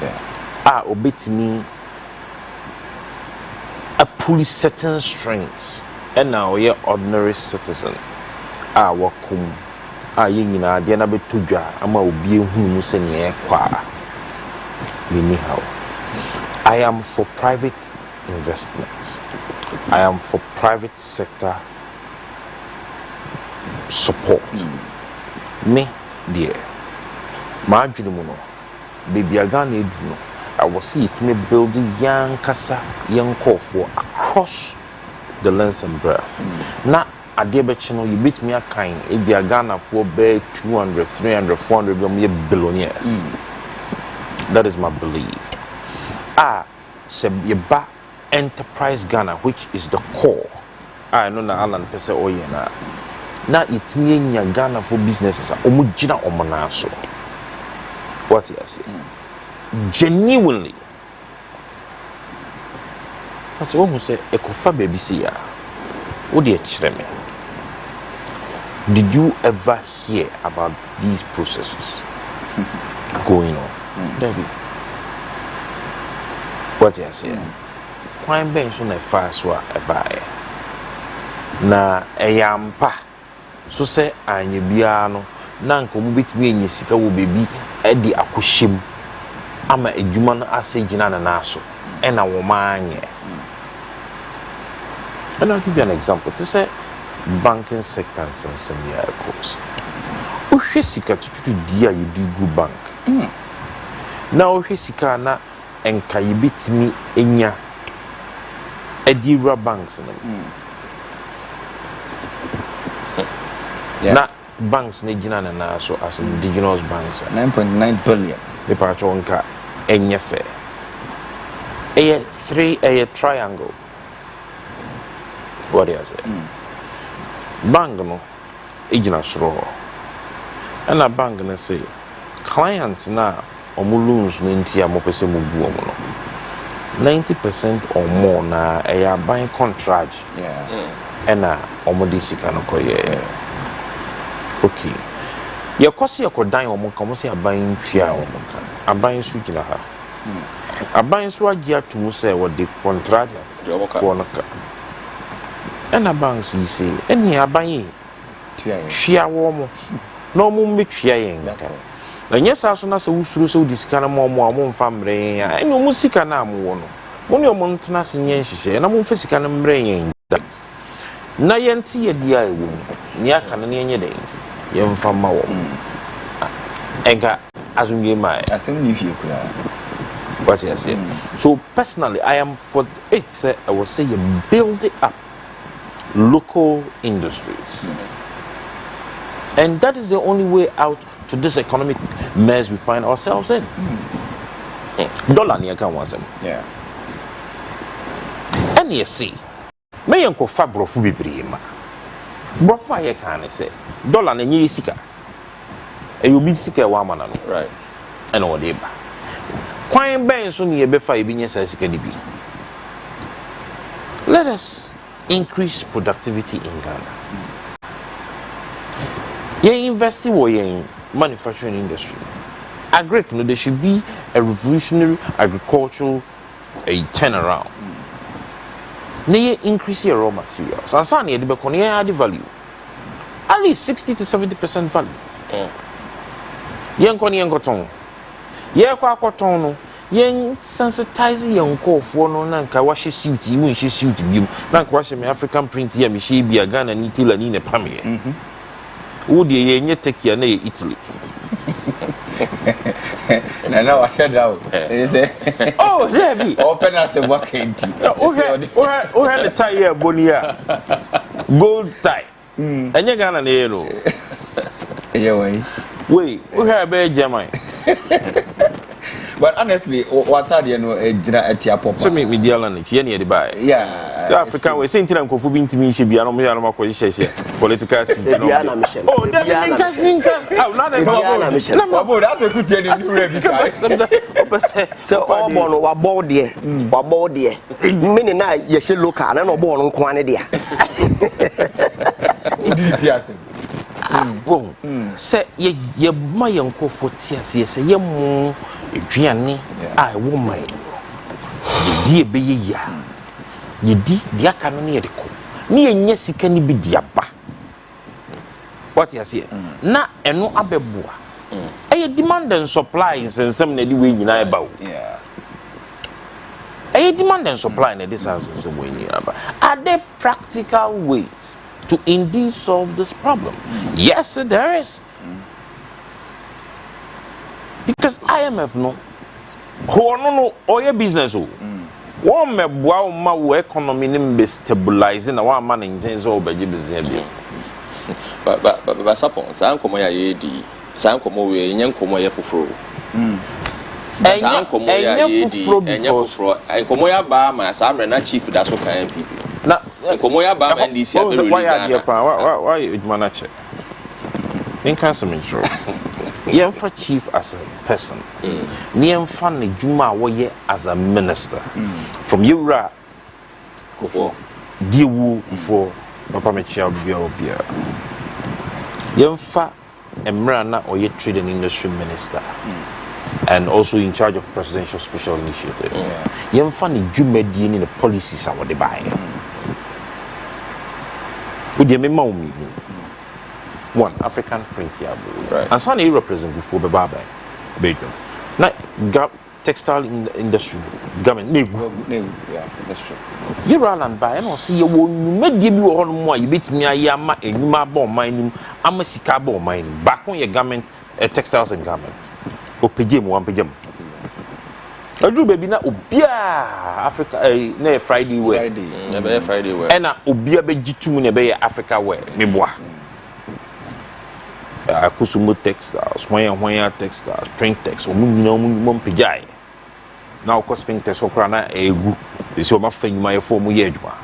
Obey me a police certain strengths and now you're ordinary citizen. Wakum yingina diana betuja ama obi ehunu se ne kwa anyhow. I am for private investments. I am for private sector support. Me dear, ma adwene mu no baby aga na edu no I was see it me building young kasa young call for across the length and breadth. Now ade be chino you beat me a kind e be a Ghana for be 200 300 400 billionaires. That is my belief. Se yeba enterprise Ghana, which is the core. I know na Alan pese oye na it me nya Ghana for businesses omugina omana so. What you say? Genuinely. But who say ekofa baby see ya. What do you chire me? Did you ever hear about these processes going on? Debbie. What you say? Kwame bench on a fast wa e buy. Na eyampa. So say anye bia no na nko mu bitimi enyi sika wo bebi e di akohyem ama edwuma no ase gina na so e na wo maanye. And I'll give you an example. To say banking sector and some year course. Uhwe sika tutu dia ye do go bank. Na uhwe sika na enka ye bitimi enya edira banks no. Na banks ne gina na so as indigenous banks 9.9 billion. The patronka enya fair. A triangle. What do you say? Bank no ejina soro. And a bank na say clients na omu loans no ntia mo pese mo bu omo no 90% or more na buying contract. And omo di sika no koye. Okay. Your cost your could dine or come say a buying tia or a buying sujina ha. A buying swaggia to say what the contract for no. And a bank see, and ye are buying Shia warm. No more make sharing. And yes, as soon as we so this kind of more family, and no music and I'm one. When your mountainous in Yanshe, and I'm physical and brain that. Nayanti a dear woman, near Canadian day. Young from my Enga as we my as if you could what I say. So personally I am for it I will say you build it up local industries. And that is the only way out to this economic mess we find ourselves in. Dollar near can was him. Yeah. And you see, may uncle Fabro Fubi Brima. Brofa ye can say dollar na nyi sika e obi sika wa mana no right and o dey ba kwan ben so ne ye be fa e bi nya sika di bi. Let us increase productivity in Ghana. Ye invest in manufacturing industry. Agric no there should be a revolutionary agricultural turnaround. They increase your raw materials. And so they be add value. At least 60 to 70% value. Yen koni yen koton. Ye kwa koton no. Yen sensitize yen ko for no na nka washe suit, you she suit bi. Na nka washe me African print here me she bi Ghana ni tailor ni ne pame. Wo de ye nye take na Italy. Na wa shada say oh Debbie open as a wakenti o he the tie here bonia gold tie enye Ghana na ye no we o be German. But honestly, what are you know jina etia pop so me deal na ye na ye buy Africa we say ntina nkofu bi ntimi hye bia no me yaro makọ hye political system oh that minkas not a babo that's a good thing you ready so all born wa board there mini na ye hye local na no born nko ane dia boom say ye ma ye nkofo tiase say ye mo eduane a wo mai ye die be ye ya ye di dia ka no ye de ko ni ye nya sika ni bi dia ba what you say na eno abeboa e demand and supply nsensem na di we nyina e ba o e demand and supply na this nsensem we nyina ba are there practical ways to indeed solve this problem? Yes, there is. Because IMF no Who no oye business o. One meboa ma wo economy nim be stabilize na one man ngen so obeje business bi. Ba sapon san komo ya yedi. San komo we nyen komo ya fufuro. San komo ya yedi. Enye fufuro. Komo ya ba ma san na chief da so kan NPP. Na komo ya ba ma NDC abelu Ghana. Why you man check? In cancer intro. Yemfa chief as a person. Niemfa ne juma woye as a minister. From Yura Kofo Diwu for Papa Mechia Obia. Yemfa Emrana oye trade and industry minister. And also in charge of presidential special initiative. Yemfa ne juma di in the policies I would buy. Would you remember me? One African print here, right? And some represent before the Baba, Belgium. Now, textile industry, government, yeah, that's true. You run and buy, and see you made give you on more. You beat me, I am a Numa bomb mining, I'm a Sikabo mining. Back on your government, textiles and garment. Or pajam, one pajam. I do baby na Ubia Africa, near Friday wear. Friday wear. And Ubia be G2 nebe Africa wear, meboa. Akusumo textiles, Wanya textiles, print text, or mum pijai. Now, cosping text or crana a group is your muffin my form yedwa.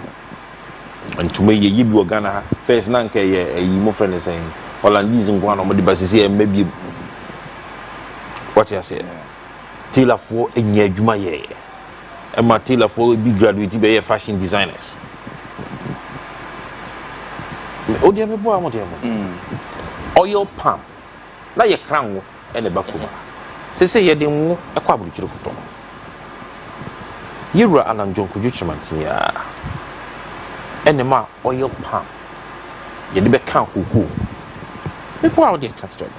And to me, ye be Ghana first nanke a more friend is saying, Hollandese and one on the basis here, maybe what you say. Tailor for a year Juma ye. And my tailor for be graduate be fashion designers. Oh, dear, oil palm. Na ye crown and a bakuma. Say ye didn't a quabuchiro. You were Alan John Kujuchamantia. And the ma oil palm. Ye de count cuckoo. Before out there catch job.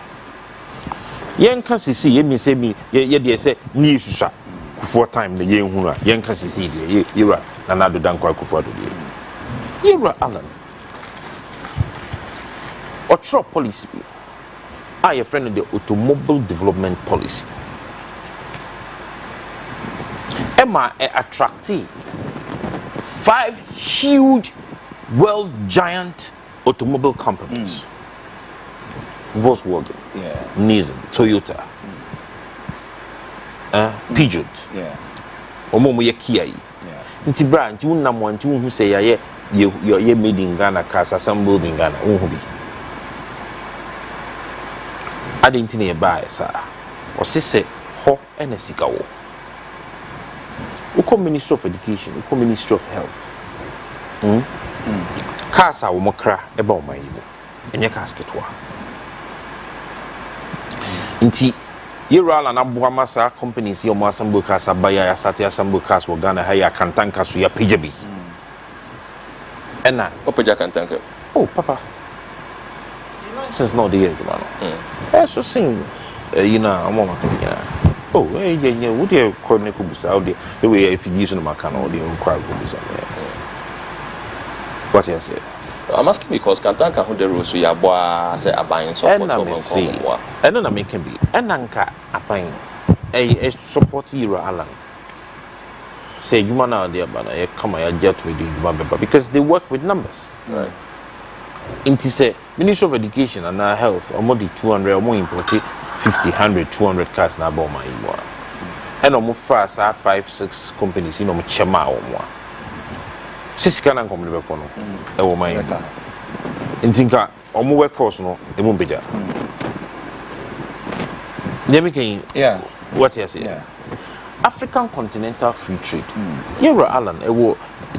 Yen can see ye say me, ye dear say, me shot. 4 times the young huna, yen can see you are another done quite for the you were Alan. Or true policy. I a friend of the automobile development policy. Emma attracted 5 huge world giant automobile companies. Volkswagen, Nissan, Toyota, Peugeot, Omomo ye Kia. Inti brand you one who say you're made in Ghana, cars assembled in Ghana. I didn't nearby, sir. Or say, ho and a sikawo. Uko Ministry of Education, Uko Ministry of Health. Casa or mokra about my imo. And your casket wa. Inti, you roll an abuamasa companies, your Masambu Casa, Baya, Satia Sambu Cas, or Ghana, Haya, Kantanka, Suya, Pijabi. And now, Opaja Kantanka. Oh, Papa. Since no the age, man. I so sing, you know, I'm on my oh, yeah, what do you call Nicobus out there? The way if you use my can or the crowd will be somewhere. What you say? I'm asking because Kantanka who the rules we are boy say a buying so and then I make him be and Nanka a buying a support hero Alan. Say you man out there, but I come I jet with you because they work with numbers. Right. Inti say Ministry of Education and Health or more than 200 or more imported 50, 100, 200 cars na about my imo. And almost fast 5-6 companies, you know, chema or more. Six can come to the oh my in Tinka or more workforce no, it won't be there. Yeah, what you say? African continental free trade. You're Alan, a war.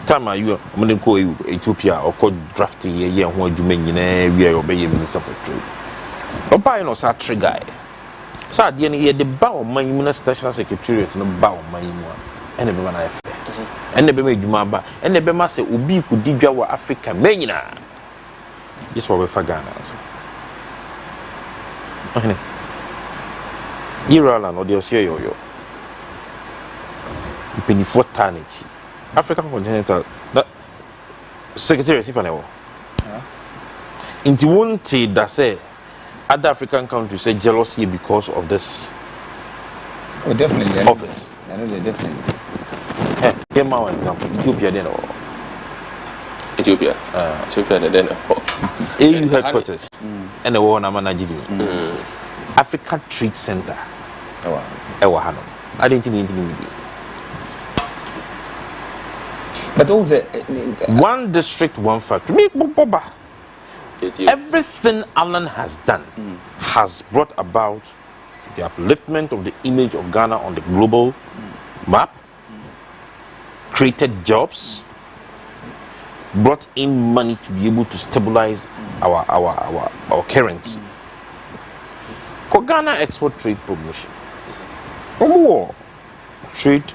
Time you are call Ethiopia or called drafting a year when you mean we are obeying Minister for Trade. But by no such guy. So at the end of the bow, my National Secretariat and bow my and everyone I feel. And never made you maba, and never must say, Ubi could dig our Africa, Menina. This what we for Ghana. You're Alan or the Osio. Penny for Tarnage. African continental secretariat if I know. Into one that say other African countries say jealousy because of this Oh, definitely. Office. I know they definitely. Give me one example. Ethiopia then. Ethiopia. Ethiopia then. AU headquarters. And the one I'm managing. Africa Trade Center. Oh wow. Ewahano. I didn't need anything. But also, one district, one factory. Everything Alan has done has brought about the upliftment of the image of Ghana on the global map, created jobs, brought in money to be able to stabilize our currency. Ghana export trade promotion. Trade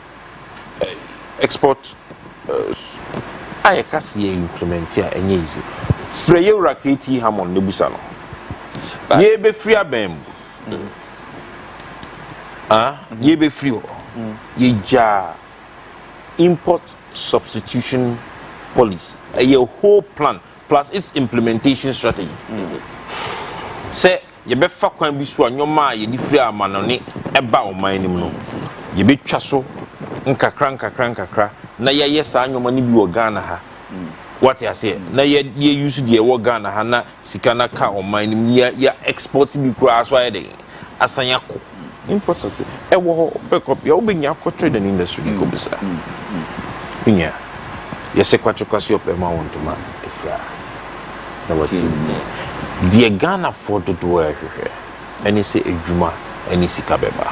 export. I can see implement here and easy. Free raketi hamon nebusano. Ye be free abem. Ye be free. Ye ja import substitution policy. A whole plan plus its implementation strategy. Say ye be fa kwan bi so anyoma ye di free amanone eba o man nim no. Ye be twaso nkakra na ye yes anyoma ni bi o Ghana ha. What you say? Na ye use the wo Ghana ha na sika na ka o man nim ye export bi kura so ye dey asanya ko. Import substitution. E wo back up ye obenya ko trade and industry ko bisa. Pinya. Ye se kwacho op e ma won to ma efra. Na what the Ghana for to do ehwe. Any say ejuma any sika beba.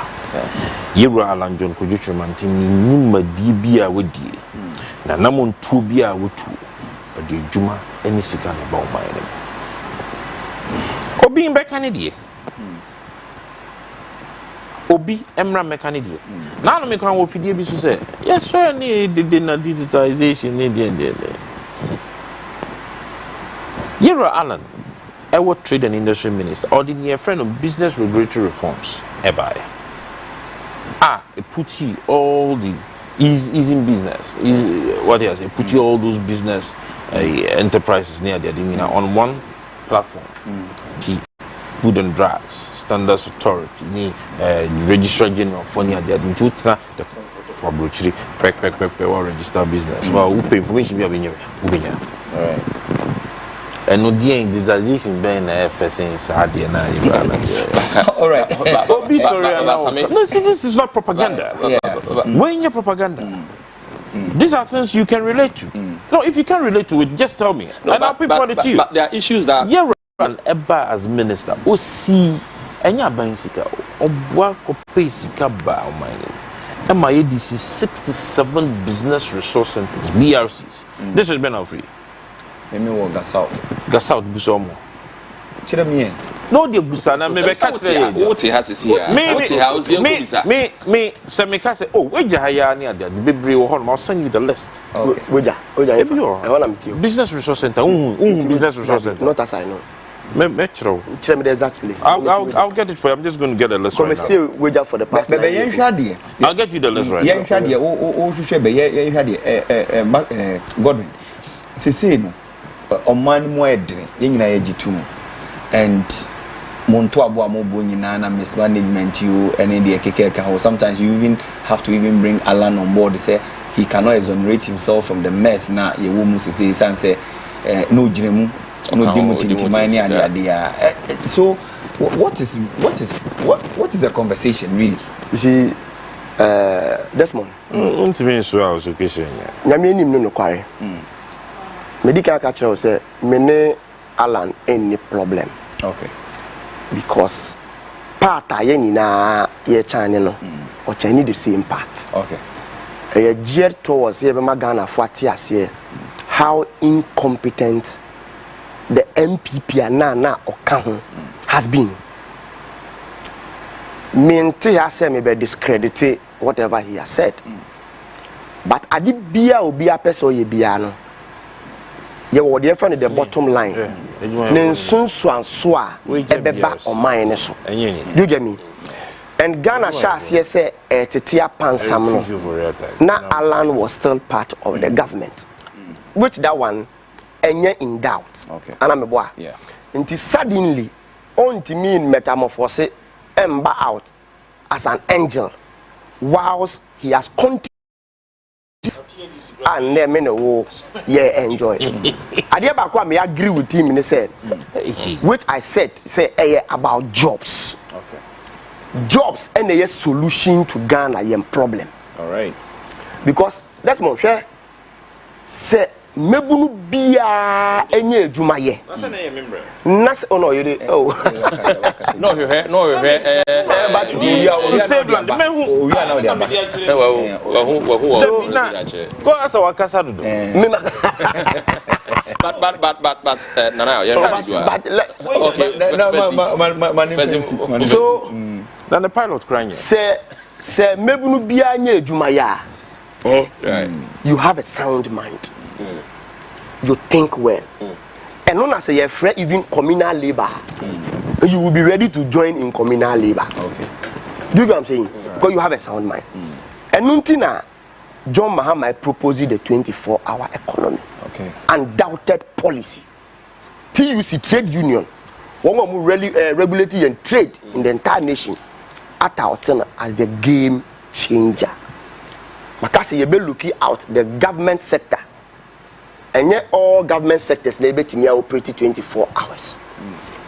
Yewra Alan John Kojuchi mantin ni nyuma di bia wodi. Na namon tu bia wotu. Odi ejuma any sika na ba o man dem. Obi mbeka ne die. Obi emra mechanic. Now me kan wo fidie bi so say yes sure ni de na digitalization ni de. Yewra Alan our trade and industry minister or the near friend of business regulatory reforms it puts you all the easy business what else it puts you all those business enterprises near there on one platform. Food and Drugs Standards Authority ni registrar general for near there into the for brochure or register business well who pay information be all right. And no digitalization being FS inside the all right. Oh, be sorry. No, see, this is not propaganda. When you're propaganda, these are things you can relate to. No, if you can't relate to it, just tell me. No, and I'll pinpoint it to you. But there are issues that. Yeah, Eba as minister. Oh, see, and you're buying sika. Oh, work or pay sika ba o money. MIADC 67 business resource centers, BRCs. This has been all free. Me wo Gasout busomo. Chira me. No de busana me be ka tell you. What has to see here? Me say me ka say oh we jahaya ni ade the bebre wo ho I'll send you the list. Okay. Oja I want am tell you. Business resource center. Business resource center. Not as I know. Me chiro. Tell me the exact place. I'll get it for you. I'm just going to get a list right now. Still Oja for the past. I'll get you the list right now. Yen hwade o hwehwe be yen hwade Godwin. Say no. Oman mo edre yen nyina ye gitum and monto abo amobo nyina na mismanagement you any the kekeka how sometimes you even have to even bring Alan on board say he cannot exonerate himself from the mess na ye wo mu say say no ginemu no demotimani ade so what is the conversation really? You see Desmond to me so I was okay nyame nim no kware medical catcher say me Alan any problem. Okay. Because part aye nyina ye chane no o chane the same part. Okay. Geared towards ye be Ghana for ase how incompetent the MPP na oka ho has been. Mente ya say me be discredit whatever he has said. But adi bia obi apeso ye bia no ye wo de friend the bottom line nen sunsu anso a ebeba o man ne so you get me and Ghana share say tetia pansam no na Alan was still part of the government which that one enye in doubt. Okay. Ana me boa yeah nti suddenly on to mean metamorphose emba out as an angel whilst he has continued and then yeah enjoy. I did about me agree with him and said which I said about jobs. Okay. Jobs and a solution to Ghana problem. All right. Because that's my share. Say mebunu bia enye adwuma ye. That's na ye member. Nas oh no you dey oh. No you hear but you said we are now there. So go ask our casa do. But Nana okay. So then the pilot crying. Say mebunu bia enye adwuma ya. Right. You have a sound mind. You think well. And not as a friend, even communal labor. You will be ready to join in communal labor. Okay. Do you get what I'm saying? Because you have a sound mind. And Nuntina, John Mahama proposed the 24-hour economy. Okay. Undoubted policy. TUC trade union, one of really regulating and trade in the entire nation, at our turn as the game changer. Makasi you be looking out the government sector. And yet all government sectors they bet me operate 24 hours.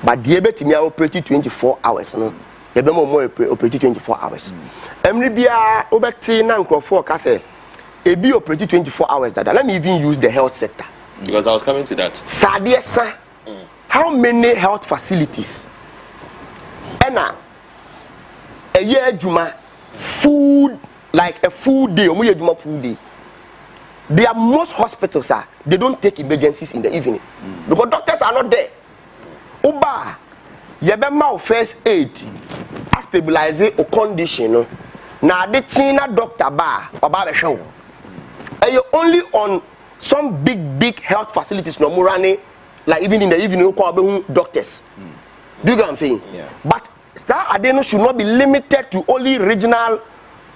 But they bet me operate 24 hours. No, they be more operate 24 hours. Emri bia obekti na nkrofo ka say e be operate 24 hours that. Let me even use the health sector. Because I was coming to that. Sadiesa. How many health facilities? Ena a year juma food like a food day, omo juma food day. There are most hospitals they don't take emergencies in the evening because doctors are not there. Uba, yebema first aid, a stabilize a condition. Now the China doctor ba the show. And you only on some big health facilities no murani, like even in the evening doctors. Do you get what I'm saying? Yeah. But Star Adeno should not be limited to only regional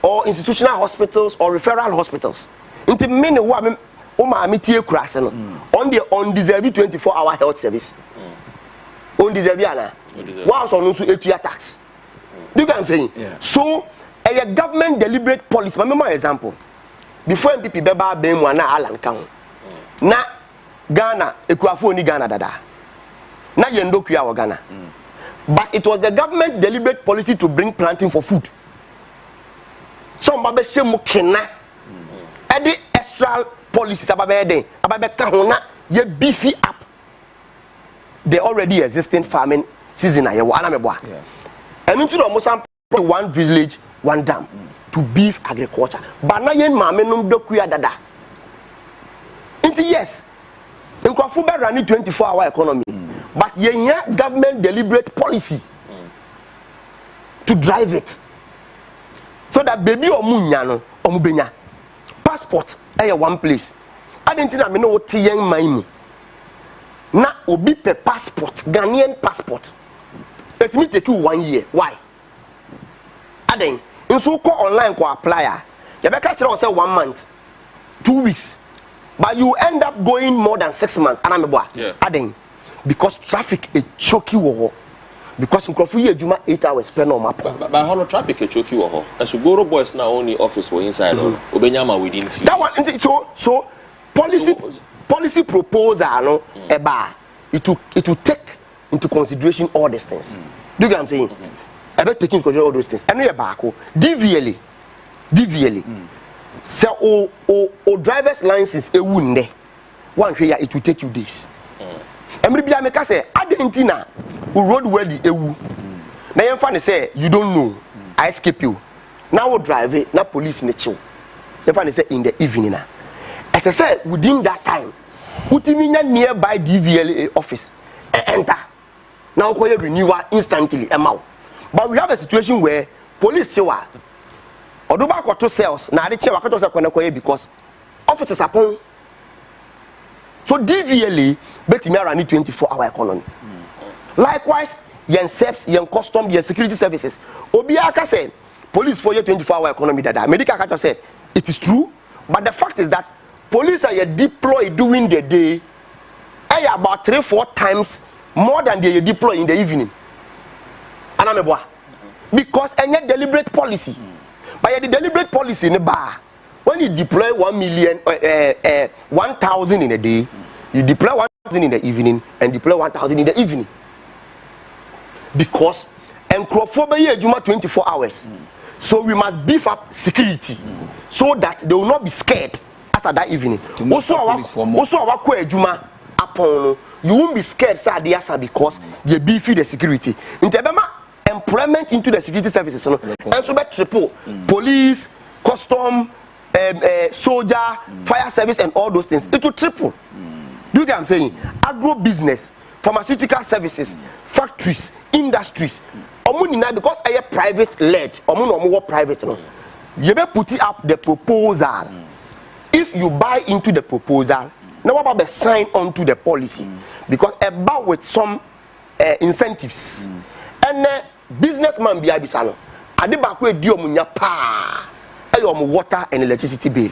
or institutional hospitals or referral hospitals. Into many who are on the undeserved 24-hour health service. Undeserved, once on also 8-year tax. Do you get what I'm saying? Yeah. So, a government deliberate policy. Remember my example. Before MPP Beba Bemwa na Alan Kang. Na Ghana, Ekuafo ni Ghana dada. Na Yendo Kuya wa Ghana. But it was the government deliberate policy to bring planting for food. Some babe shemu kena. Any extra policies about ye beefy up the already existing farming season. And into the most one village, one dam to beef agriculture. But now yen mamenum dokuya dada. Into yes, in Kwafuba running 24-hour economy, but yen government deliberate policy to drive it so that baby or munyano or mubenya. Passport one place. I didn't think I know what young mine. Na obi pe passport, Ghanaian passport. Let me take you 1 year. Why? Aden, in so call online ko apply. You better catch say 1 month, 2 weeks. But you end up going more than 6 months. Yeah. Aden, because traffic is choky wo. Because in Kofu ye juma 8 hours spend on map. But how traffic is choky wo. As you go boys now only office for inside on. Obenyama within few. That one so policy proposal no eba it will take into consideration all these things. Do you get what I'm saying? I better take into consideration all those things. And we are back. DVLA. So o driver's license e wunde. One here it will take you days. Everybody make us say Argentina who road well the ewu. Now you find say you don't know. I escape you. Now we drive it. Now police in the chill. You find say in the evening. As I said, within that time, Utiminya nearby DVLA office enter. Now we renewal instantly. But we have a situation where police say what? Oduba koto cells. Now they check wakato sa because officers are upon. So DVLA bet me around 24-hour economy. Likewise, yen SEPs, yen custom, yen security services. Obiaka said police for your 24-hour economy dada. Medical catcher said it is true, but the fact is that police are deployed during the day about 3-4 times more than they deploy in the evening. Because any deliberate policy. But the deliberate policy in the bar, when you deploy 1,000 in a day, you deploy 1,000 in the evening and deploy 1,000 in the evening. Because Nkrophobia Juma 24 hours. So we must beef up security so that they will not be scared after that evening. Also our Juma upon you won't be scared sir because they beef the security. In Tebema employment into the security services and so triple police, custom, soldier, fire service and all those things. It will triple. Do you get what I'm saying? Agro business, pharmaceutical services, factories, industries. Because I am private led, private. You may put up the proposal. If you buy into the proposal, now about the sign onto the policy because about with some incentives. And businessman be abisano. Adibakwe dio munya pa. Ayo water and electricity bill.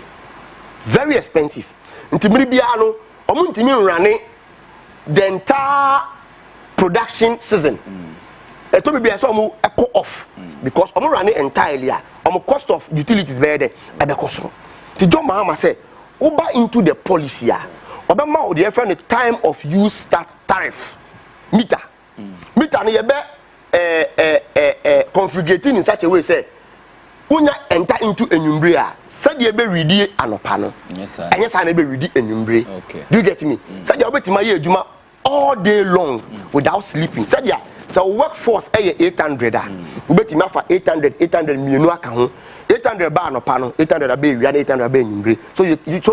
Very expensive. Ntimiri biano omuntimi running the entire production season. To be so echo off because I'm running entirely. Cost of utilities better at the cost. The John Mahama said, "Uber into the policy. Obama the different time of use start tariff meter. Meter ni be configuring in such a way say, unya enter into enyumbre said you be ready anopano. Yes sir. And yes I be ready enyumbre. Okay. Do you get me? Said you be my juma all day long without sleeping. Said ya. So workforce 800 we bet him for 800 million account 800 bar no pano 800 be 800 be nyumbre so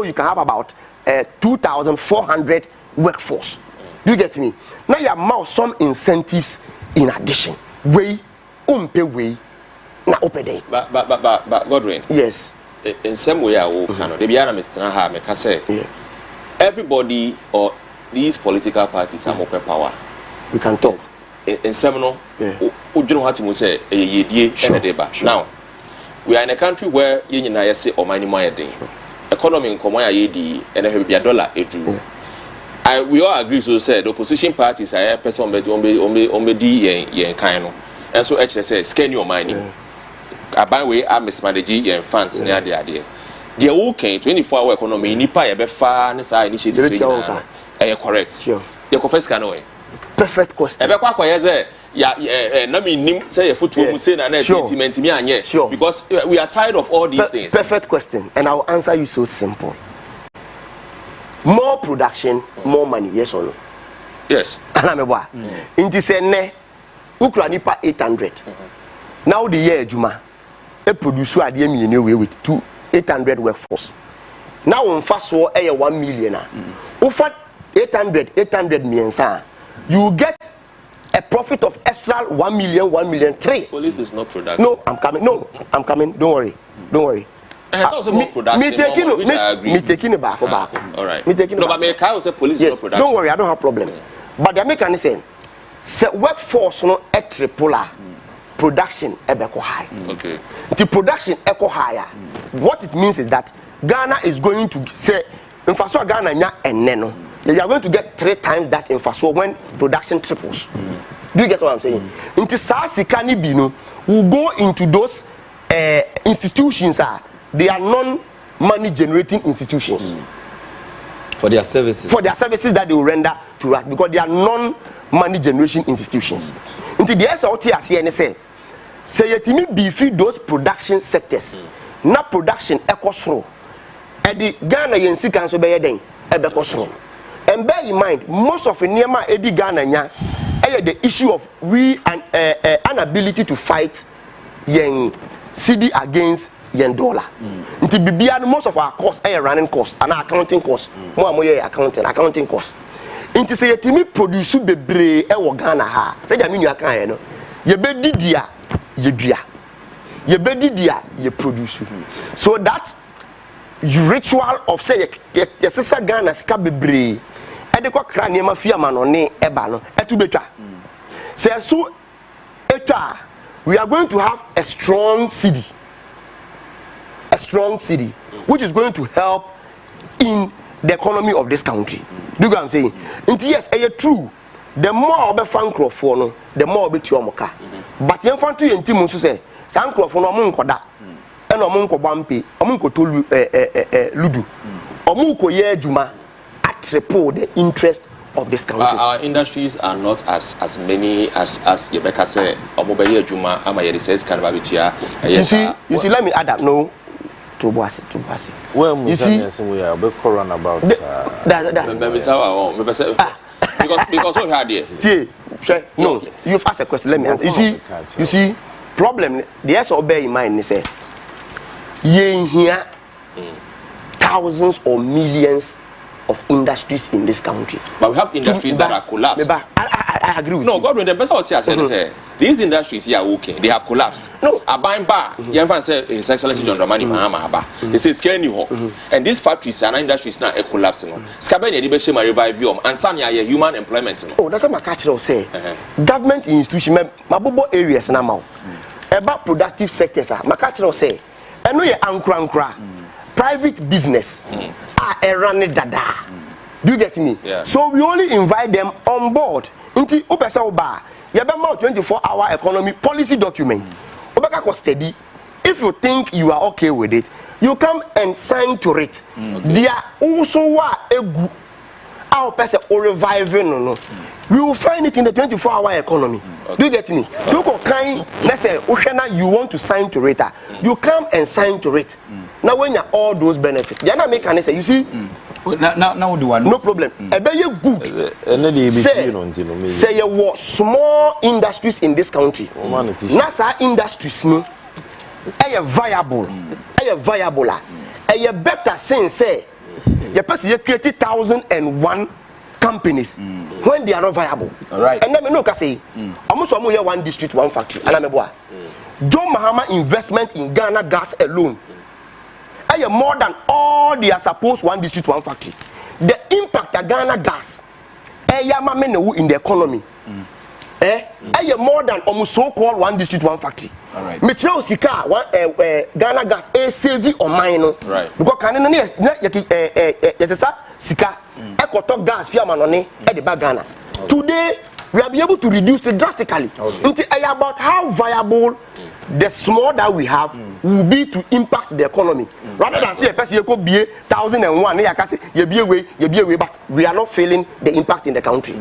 you can have about 2,400 workforce. Do you get me? Now you have some incentives in addition way umpe way na opede but Godwin, yes, in some way I will kind of the biara Mr. Ha me ka say everybody or these political parties have open power. We can talk in seminal say now we are in a country where you know say or money more thing economy in common and a dollar we all agree so said the opposition parties are person kind and so say scan your money by way I mismanage and funds near the idea the okay 24-hour economy nipa be far initiative correct your confess can away. Perfect question. Sure. Because we are tired of all these things. Perfect question, and I'll answer you so simple. More production, more money, yes or no? Yes. Inti se ne, ukra nipa 800. Now the year Juma, a producer at the anyway with 800 workforce. Now on fast war, 1 million. Ufa 800 million, sir. You get a profit of extra 1 million 3. Police is not productive. No, I'm coming. Don't worry. It's also more production. Me taking it back. All right. Me taking but America say police is not productive. Don't worry, I don't have problem. But the American saying, workforce no at triple production echo high. Okay. The production echo higher. What it means is that Ghana is going to say, in fact, Ghana nya eneno. You are going to get 3 times that in Faso when production triples. Do you get what I'm saying? Into SARS Kanibino will go into those institutions. They are non-money generating institutions. For their services. For their services that they will render to us because they are non-money generation institutions. Into the SOT as CNSA, say you me beefy those production sectors. Na production echo and the Ghana yensi can so be den ebeko. And bear in mind, most of the Nema Eddie Ghana the issue of inability to fight yen CD against yen dollar. Most of our costs are running costs and accounting costs. More accounting costs. Into say to me produce bebre Ghana ha. Say that mean you can no. You be dia you dia. You be dia you produce. So that ritual of say your sister Ghana ska bebre. Edeko kra niema fiama no ne eba no etu betwa say so etwa we are going to have a strong city which is going to help in the economy of this country. Do you get what I'm saying? Yes, true. The more obe fan crofo no the more obe ti omoka but yen fan to yen timu so say san crofo no mo nkoda and omunko bampe, omunko to ludu, omunko ye juma at triple the interest of this country. Our industries are not as many as Rebecca said. Omobeye juma ama ye says kind of abitia. You see, let me add up. No, to bossy. Well, you see, we are about corona about because we had this. See, no, you've asked a question. Let me answer. You see, problem. The also bear in mind. They say, ye here, thousands or millions of industries in this country. But we have industries that are collapsed. I agree with you. No, Godwin, the best what you said, these industries here are okay. They have collapsed. No. A buying bar, Yanfan said, His Excellency John Dramani Mahama. He says, Can you and these factories and industries now are collapsing. Scabeni, the best revive you, and Sanya, human employment. Oh, that's what my catcher will say. Government institution, Mabobo areas now. About productive sectors, my catcher will say, I know you're ankra. Private business are running dada. Do you get me? Yeah. So we only invite them on board. Until Opesa Oba, you have a 24-hour economy policy document. Obeka ko steady. If you think you are okay with it, you come and sign to it. They are also a good. Our person or reviving no. We will find it in the 24-hour economy. Do you get me? You go kind. Let's say, Oshana, you want to sign to it. You come and sign to it. Now when you all those benefits, you not make an answer. You see. Now do one. No problem. Very good. Say you want small industries in this country. NASA industries no. Are viable. Are viable. Are better since say. You person you created 1,001 companies when they are not viable. All right. And then me no can say. Almost one district, one factory. And I'm boy. John Mahama investment in Ghana gas alone. I have more than all they are supposed one district, one factory. The impact of Ghana gas, in the economy, I have more than almost so-called one district, one factory. All right. Metro Sika, Ghana gas, a savvy or mine. Right. Because Canada, Sika, Equator gas, Fiamanone, at the Ghana. Today, we are able to reduce it drastically. About how viable the small that we have will be to impact the economy. Rather than say a person could be 1,001, you be away, but we are not feeling the impact in the country.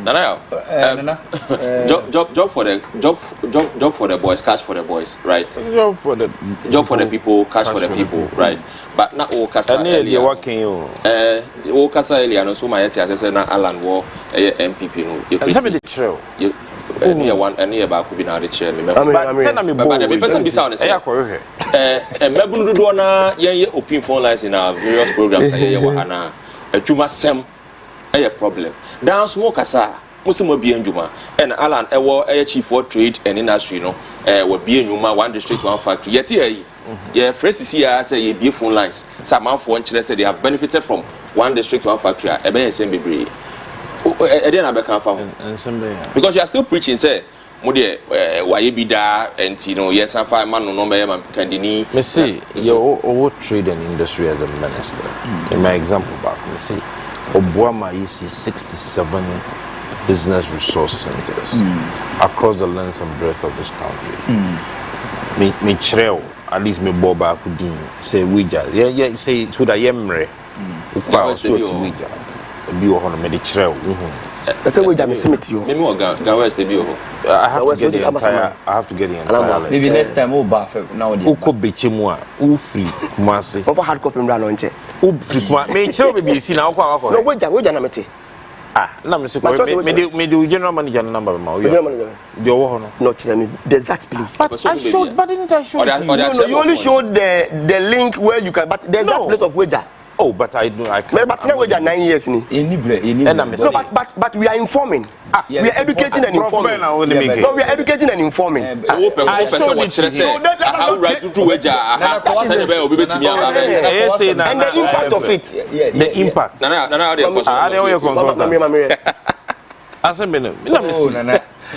Job for the boys, cash for the boys, right? Job for the people, cash for the people, right? But not all Casa earlier. All Casa earlier, no so my as I na Alan War, MPP no. Some of the trail. Any one any about could be not the chair. But send me but the person be sound say. Mebunu do na ye open phone lines in our various programs ye wahana. Adwuma sem a problem. Down smoke Casa. Musimo be njuma and Alan ewo chief for trade and industry no we be njuma one district one factory yet here yeah phrases here say ye be phone lines some man for one say they have benefited from one district one factory e be ensem bebre e dey na be kan fa because you are still preaching say mo dey why be da and you know yes and five man no be man kandini me see your trade and industry as a minister in my example back me see Obuama is 67 business resource centers across the length and breadth of this country. Me trail at least me boba kudin say wija yeah say to the yemre ukwa so to wija bi wo hono me de trail that's why we submit you me mo ga west bi ho I have to get the entire maybe next time we baff now the uko bechemu a u free kumase over hard copy mra no nche u free kuma me trail be si na akwa no we na mete na me say me do general manager number ma general manager the no not tell me the exact place but I showed but didn't I show you no you only showed the link where you can but the exact place of wager. Oh, but I can't. But now we are 9 years ni. No, but we are informing. We are educating and informing. No, we are educating and informing. So I showed it to say how right to do wager. And the impact of it. The impact. Nana, I consultant. As a minute,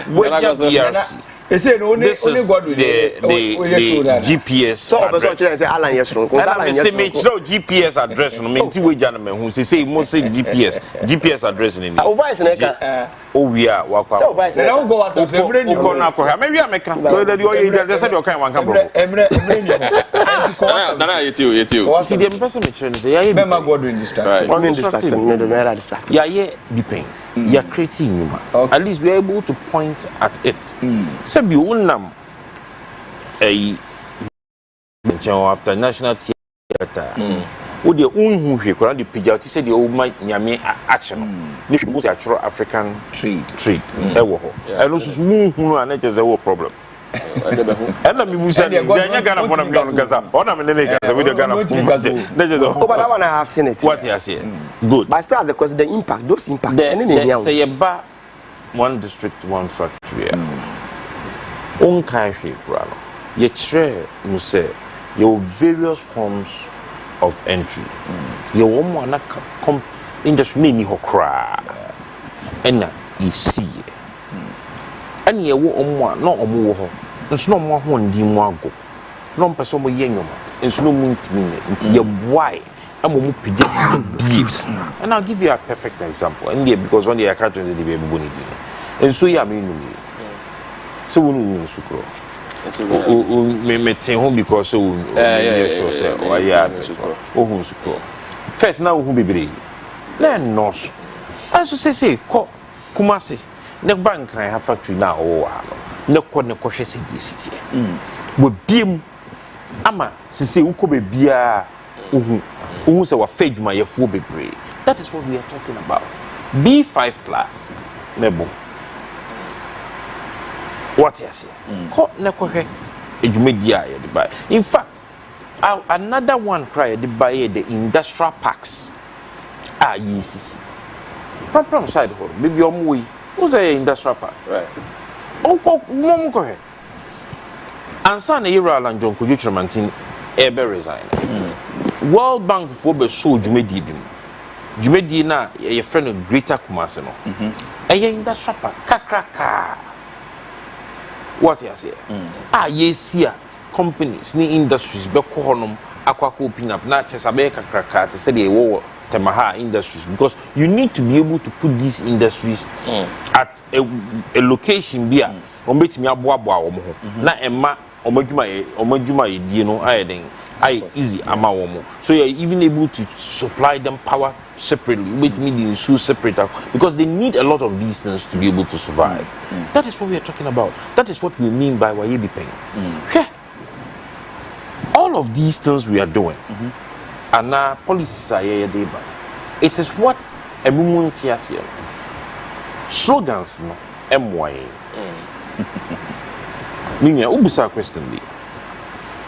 wager BRC. say no this is the GPS so address. Say Alan Yesron. Alan say me GPS address no me nti we jana me hu say mo say GPS address ni. O voice na ka. O wi a wa kwa. So voice na go WhatsApp emre ni. Ko na ko ha me wi ameka. Ko dey o ye dey say dey kan wan kan bro. Emre ni. Na yetio. See the person me train say ya Mema Godwin distract. One distracted. Me the matter distracted. Yeah, be pain. You're creating human. At least we're able to point at it. So be unam a after National Theatre. Would the unhu could the pijati said the old might nyame action. If you actual African trade. And also who and just a problem. And I'm using the Ghana for them Gaza. Or I'm in the Gaza with the Ghana. But I want to have seen it. What you say? Good. But still, because the impact, those impact. Say about one district, one factory. On country, brother. You try to say your various forms of entry. You want to industry ni hokra. And you see. And you want no omo nso no mo ho ndi mu ago no mpese mo ye nyoma nso no mu ntimi nti ye boy amomu pije beef. And I'll give you a perfect example. And because one day I can't do the baby bunny. And so yeah, me so we know sukro. Me ten home because so sukro. First now who be then nurse. As you say ko Kumasi. Ne bank na have factory na o ne ko ne kohwe se di city wo biem ama sisi uko be bia uhu se wa feduma ye fu bebre. That is what we are talking about. B5 plus nebo what you say ko ne kohwe edwumedia ye de buy. In fact another one cry de buy the industrial parks yes from side hole maybe omwe. Who's a industrial park? Right. Oh, mom, go ahead. And son, a year and John could you Tremantin ever resign? World Bank for the show Jumedina, a friend of Greater Kumasino. A industrial park, kakraka. What you say? Yes, here companies, ni industries, Bekohonum, Aquaco Pinup, not Tesabeka Kraka, to say a war. Temaha industries, because you need to be able to put these industries at a location bia ombetimi aboabo awomo na emma omajuma ye no ayeden ay easy ama womo, so you're even able to supply them power separately with me so separate because they need a lot of these things to be able to survive. That is what we are talking about. That is what we mean by wayebi paying. All of these things we are doing and our policies are here. It is what a movement here. Slogans no MY. Meaning, ubusa question be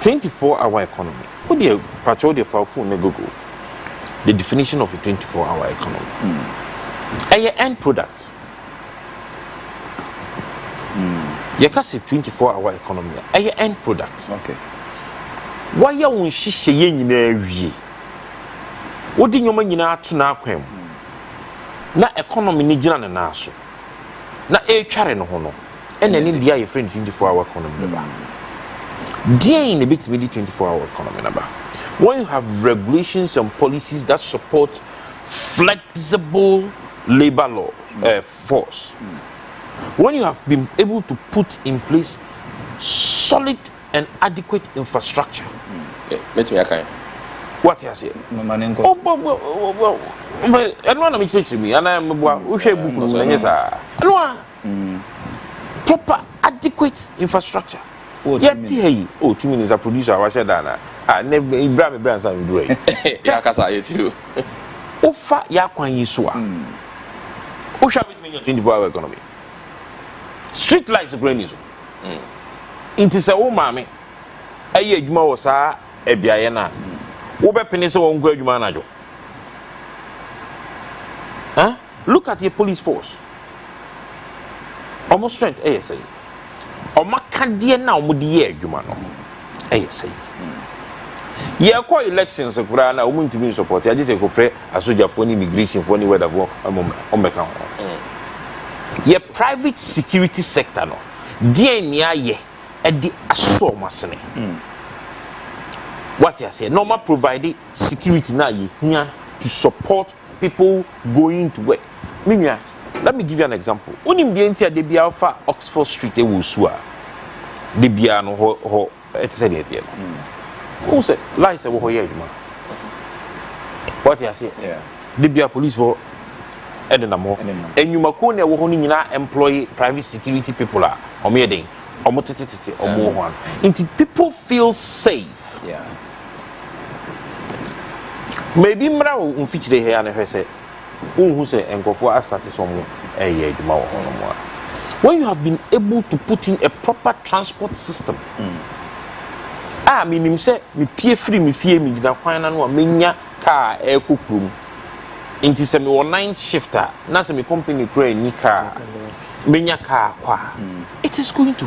24-hour economy. What do you patrol the phone Google? The definition of a 24-hour economy. A end product. You can say 24-hour economy. A end product. Okay. Why you won't she ye? What did you mean to na kwem? Na economy ni jina na so. Na chare no hono. And then India your friend 24-hour economy ba. There in a bit mid 24-hour economy ba. When you have regulations and policies that support flexible labor law force. When you have been able to put in place solid and adequate infrastructure. Let me okay. What you say? Oh, well, I don't want to teach me, and I'm proper, adequate infrastructure. Yet, 2 minutes a producer, I said, I never Ibrahim brands and do it. Yakasa, you too. Offer Yakwan Yisua. Who shall it mean your 24-hour economy? Street lights, grainism. It is a old mammy. A year, you was a Biana. Obe penise won go adwuma anajo. Look at your police force. Almost strength ASA. Omakade na omudi ye adwuma no. ASA. Ye call elections kura na omuntimi support. Ya just go free asoja for immigration for any weather for omeka ho. Ye private security sector no. deɛ ni aye ɛde aso masene what you say normal provide security na ye here to support people going to work minya let me give you an example onim bi enti ade bia fa Oxford Street e wo su a de bia no ho et say de no who say lie say wo ho ye adwuma what you say yeah de bia police for edenamo enyuma ko na wo ho ni nyina employ private security people a omo ye den omo tete omo ho an until people feel safe yeah maybe mra wo mfichire here na hwese unhu say enkofo asate so mo adwuma wo hono mo when you have been able to put in a proper transport system minim say me pie free me fie me gina kwan na no menya car ekokrum inti se me wo night shifter na se me company kura ni car menya car kwa it is going to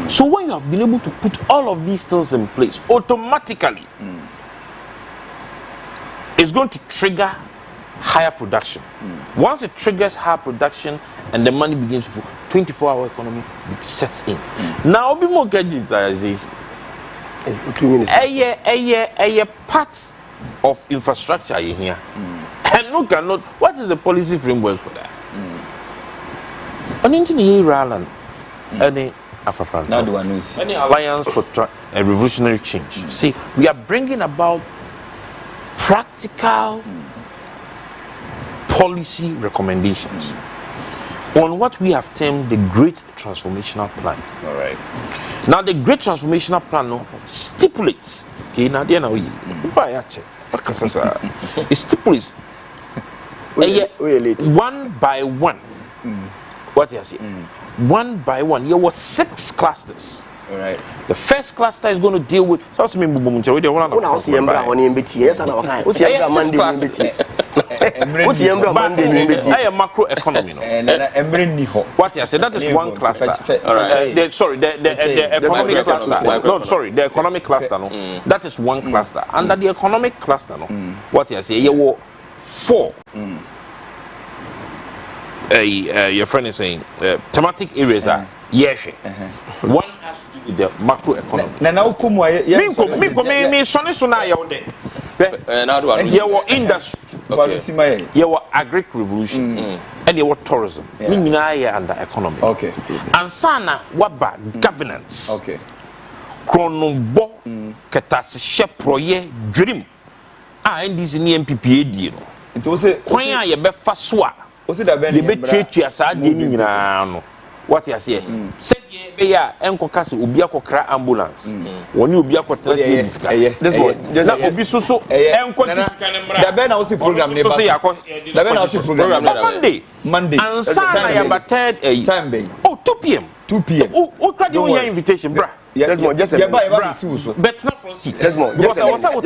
so when you have been able to put all of these things in place automatically it's going to trigger higher production. Once it triggers higher production and the money begins to 24-hour economy sets in. Now be more digitization. 2 minutes. A part of infrastructure in here. And look cannot what is the policy framework for that? On into Ireland any Afafran. Now the one who's any alliance for a revolutionary change. See, we are bringing about practical policy recommendations on what we have termed the Great Transformational Plan. all right. Now, the Great Transformational Plan stipulates. Okay, now there now it stipulates one by one. What you say? One by one. There were 6 clusters. All right. The first cluster is going to deal with. So, Area macro economy. What you say? That is one cluster. The economic cluster. No, sorry, the economic cluster. No, that is one cluster. Under the economic cluster, no, what you say? You were 4. Your friend is saying thematic areas are yes. One has to do with the macro economy. Me so na you there. You were industry. You were agric revolution. And you were tourism. Me nyina under economy. Okay. And sana waba governance. Okay. Kronombo ketase hye proye dream. NDC ni MPPA di no. Nti wo se kwan a ye be fa so a wo se da be ni be twetua saa de ni nyina no. What you say? Say be ya enko kase obi akokra ambulance. Woni obi akotena se diska. This one. Na obi so enko diska ne mra. Da be na wo se program ne ba. Da be na wo se program Monday. And sana ya batted time be. Oh 2 p.m. 2 p.m. Oh crowd your invitation bra. Just a minute. But not from seat. Because I was all right.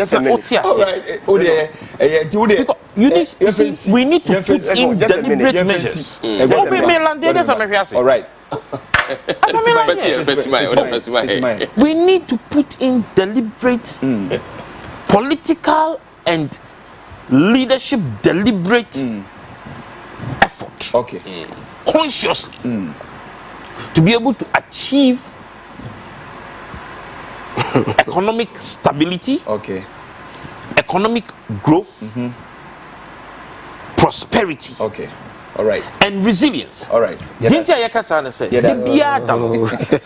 We need to put in deliberate measures. All right. We need to put in deliberate political and leadership deliberate effort. Okay. Consciously to be able to achieve economic stability, okay, economic growth, prosperity, okay, all right, and resilience. All right. Didn't you hear Kasana say? The biada,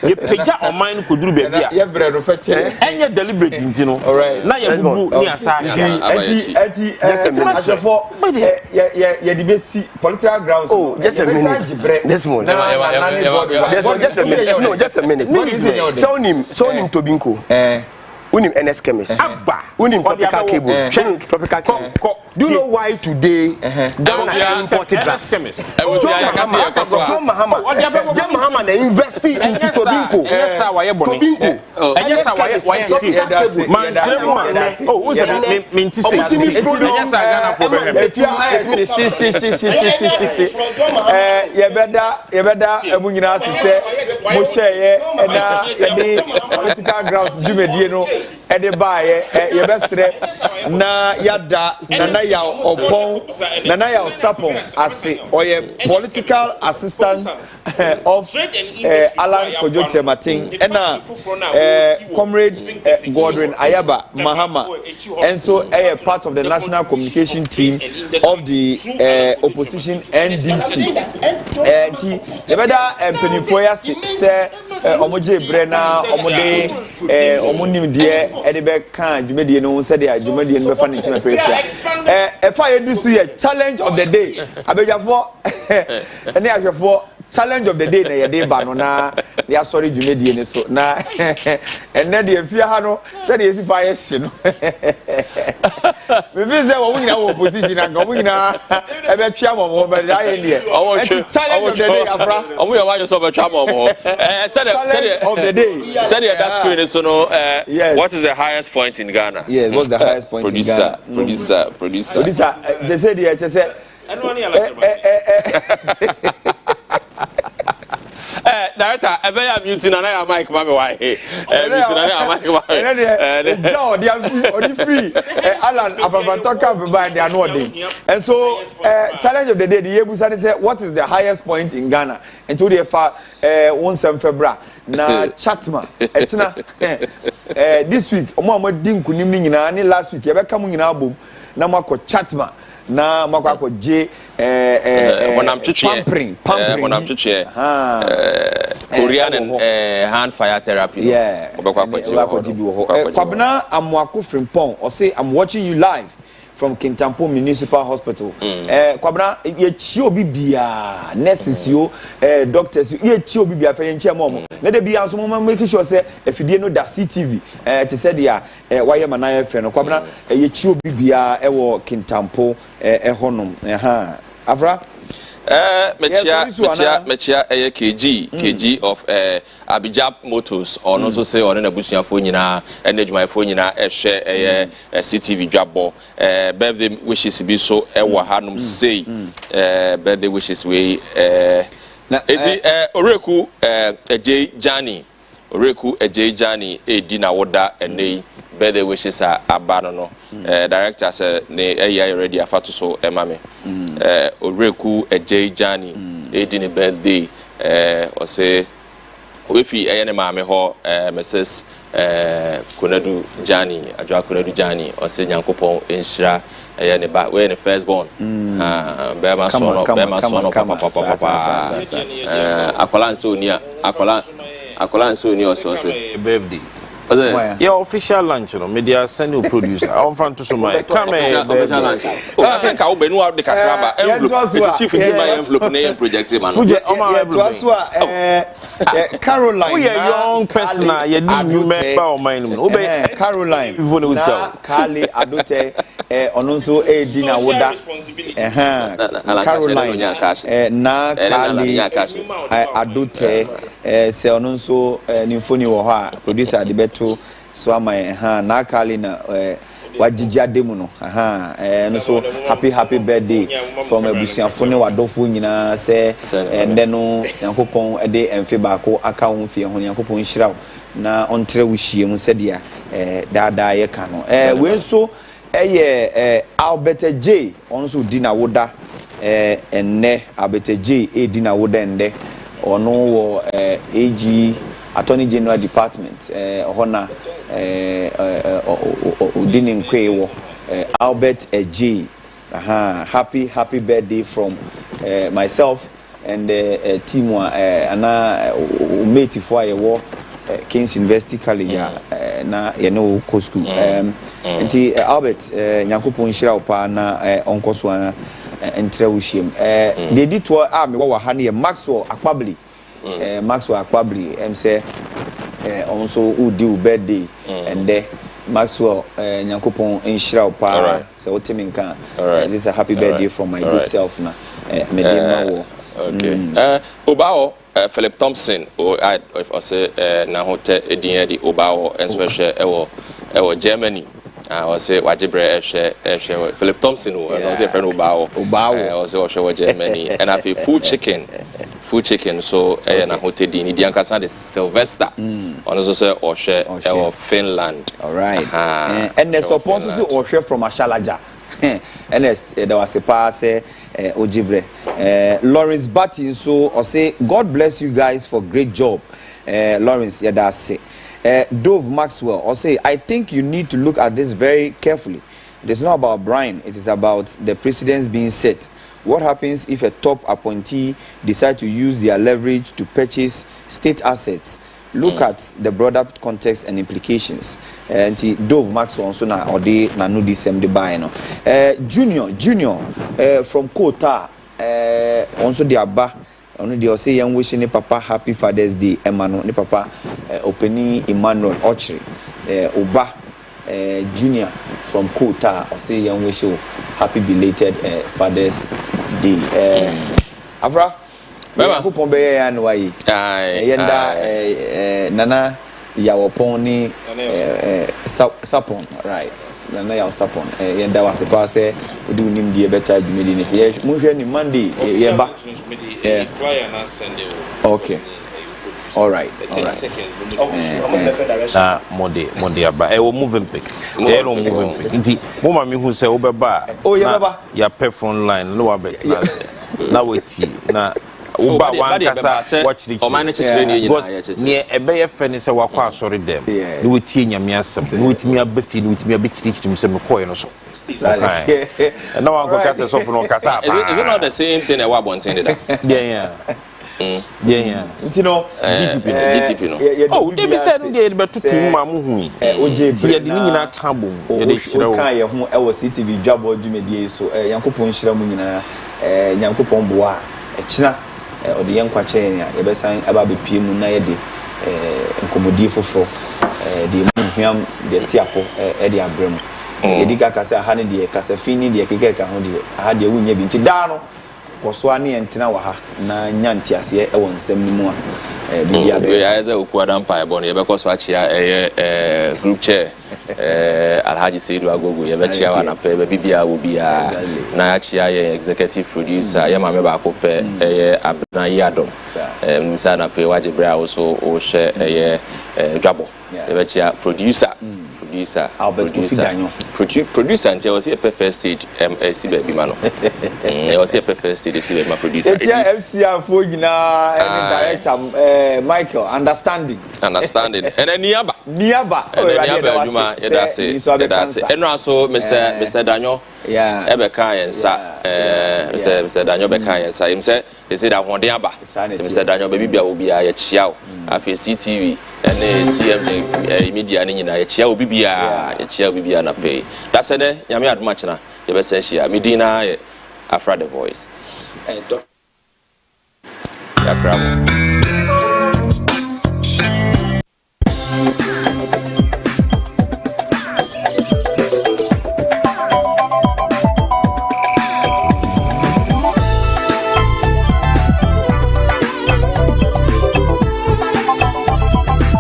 you peja or mine could do baby. Yeah, bread of fetch. And you're deliberating, you know. All right. Now you're near Saga. Yeah, the basic political grounds. Oh, just a minute. This one. No, just a minute. Sonim Tobinko. Unim NS chemist. Abba. Unim tropical cable. Tropical cable. Do you know why today Ghana imported gas chemist? John Mahama they invested into Tobinco. Tobinco. Yes, man, oh, who's a minty say? Yes, I for better, Ebunyina say, Moshe, and political grounds, do me, ede ba ye besre na yada nana ya opon nana ya sapon ase oye political assistant of Alan Kojo Trematin ena comrade Godwin Ayaba Mahama and so part of the national communication team of the opposition NDC ti ebeda penifoya se omoje brena omode omonim de edebe kan dwumedie no se de dwumedie no be fa ne tima prefia fa yedu su ye challenge of the day abejafo ene ahwefo challenge of the day na yede ba no na ya sorry dwumedie ne so na enne de afia ha no se de esi fa ye hye no me be say wo nyina wo opposition na go nyina ebe twa mo be da ye ne challenge of the day afra omo ya wa yo so be twa mo said of the day said that screen so no what is the highest point in Ghana? Yes, what's the highest point in Ghana? Producer they said director, I bear muting and I am Mike Mami. Alan, and so, challenge of the day, the Yebusan said, what is the highest point in Ghana? And to the far 1 February. Na Chatma, this week, Omo Dinku Niming na last week, Ebe Kamu nyina album, na mako Chatma, na mako J pampering, Korean and hand fire therapy. Yeah, Kwabena Amwaku Frimpong, or say I'm watching you live from Kintampo Municipal Hospital. Kwabena ye chio bibia nurses yo doctors ye chio bibia fa yenche momo. Let there be as mama make sure say efidie no da CTV te said ya waye manaya fe no Kwabena ye chio bibia e wo Kintampo honom Afra Mechia KG of Abijab Motors or no so say or na busuafo nyina enejuma fo nyina ehwe CTV DWABBO birthday wishes bi so ewo hanom say birthday wishes we eti oreku Ejay Jani edi na woda enei birthday wishes abano no director say ne already afato so emame oreku Ejay Jani edi ne birthday o say we fi ene maame ho Mrs Konadu Jani adwa Konadu Jani o say nyankopon enhira ne ba we ne first born bema so no papa akola nso ni so say birthday. Your official lunch, no media send you producer. I'm fan to some come official lunch. I think I will be no out the Kakraba envelope. The chief in my envelope name project man. Caroline. We are young person. You new member of mine. Caroline. Kali Adote. Ononso Dina Woda. Caroline. Na Kali Adote. Se Ononso Nifoni Woha producer the beto so my na Kali na wajija demu no no so happy birthday from abusiafo ne wadofo nyina se ende no yankopon ede emfe baako aka ho fie ho yankopon hyiraw na ontre wo hie mu se dia daadaa ye ka no we so Albert J onso di na woda enne Albert J di na woda ende ono wo AG Attorney General Department hona Udinin Kwewo Albert J happy birthday from myself and team ana mate for your King's University College na you co school nti Albert nyankopon hira opa na onkoso entre wuhiem de di to me wa ha ne Maxwell Akpabli Maxwell Akpabli say also who do birthday and there Maxwell nyankopon hira opa so otiminka this is a happy birthday from my good self na medema wo okay Obao Philip Thompson or I say na hotel edin di Obao enso hwe ewo Germany I say wajibre ehwe Philip Thompson o no say friend Obao I say hwe Germany and I feel full chicken so na hotel di ni di ankasa de Sylvester ono so say ohwe e Finland. All right. Ernest Oponso so ohwe from Ashalaja. Ernest there was a pass Ojibre. Lawrence Batty so or say God bless you guys for great job. Lawrence, yeah, that's it. Dove Maxwell or say I think you need to look at this very carefully. It is not about Brian, it is about the precedents being set. What happens if a top appointee decides to use their leverage to purchase state assets? Look at the broader context and implications. And Dove Maxwell also na odi na no di sem de buy no. Junior from Kota also the aba onu dey say yan wish ni papa happy Father's Day Emmanuel ni papa Openi Emmanuel Ochri Oba Junior from Kota or say yan wish you happy belated Father's Day. Avra Baba kupon be ya no wayi. Yenda nana ya wopon ni sapon right. Nana ya sapon yenda wasepa say odi unim die better adwumedi ni ye munhwe ni Monday ye ba. Flyer na Sunday. Okay. All right. Monday aba wo moving pick. E no moving pick. Nti mo ma mi hu say wo beba. Oh ya beba. Ya perform line no wa bet na. Na weti na Uba one kasa watch the near a bay fenny say wakwa sorry them. You would tea yamiasam, with me a beefy, with me a big stitch to some coin or so. And no one can say no casa. Is it not the same thing that Wabon said? Yeah. You know, GTP. Oh, they said they but to Mamu. OJ, Dina Cambo, I was CTV DWABBO Jumedi, so Yankopon Shiramuna, Yankopon Bois, China. Or the young Quachenia, a besan about the Pimu Nayadi, Comodi for the Munham, the Tiapo, Eddie Abram, Edica Casa Handy, Casafini, the Kika, had the Winya Bintidano, Coswani and Tinawaha, Nantias, I want some more. As a Quadampire Bonnie, because watch a group chair. Alhaji Seidu Agogo, Yabachia, and a Bibia will be a Nachia executive producer, Yamama Cope, Abna Yadom, Musana Pewajibra also, or share a double. Yabachia producer. Producer until I was here perfect stage MC baby man. I was here perfect stage this my producer. FCR for you now director Michael understanding. And then Niaba. That's it. And also Mr. Daniel. Yeah. Ebeka and sa Mr. Daniel Beka and sa him said they said that one day Mr. Daniel baby will be a chiao after CTV and CMJ media in a chiao bibia a chiao bibia na pay. That's it. Yami ad much na the best say Medina Afra the voice. Yeah, crap.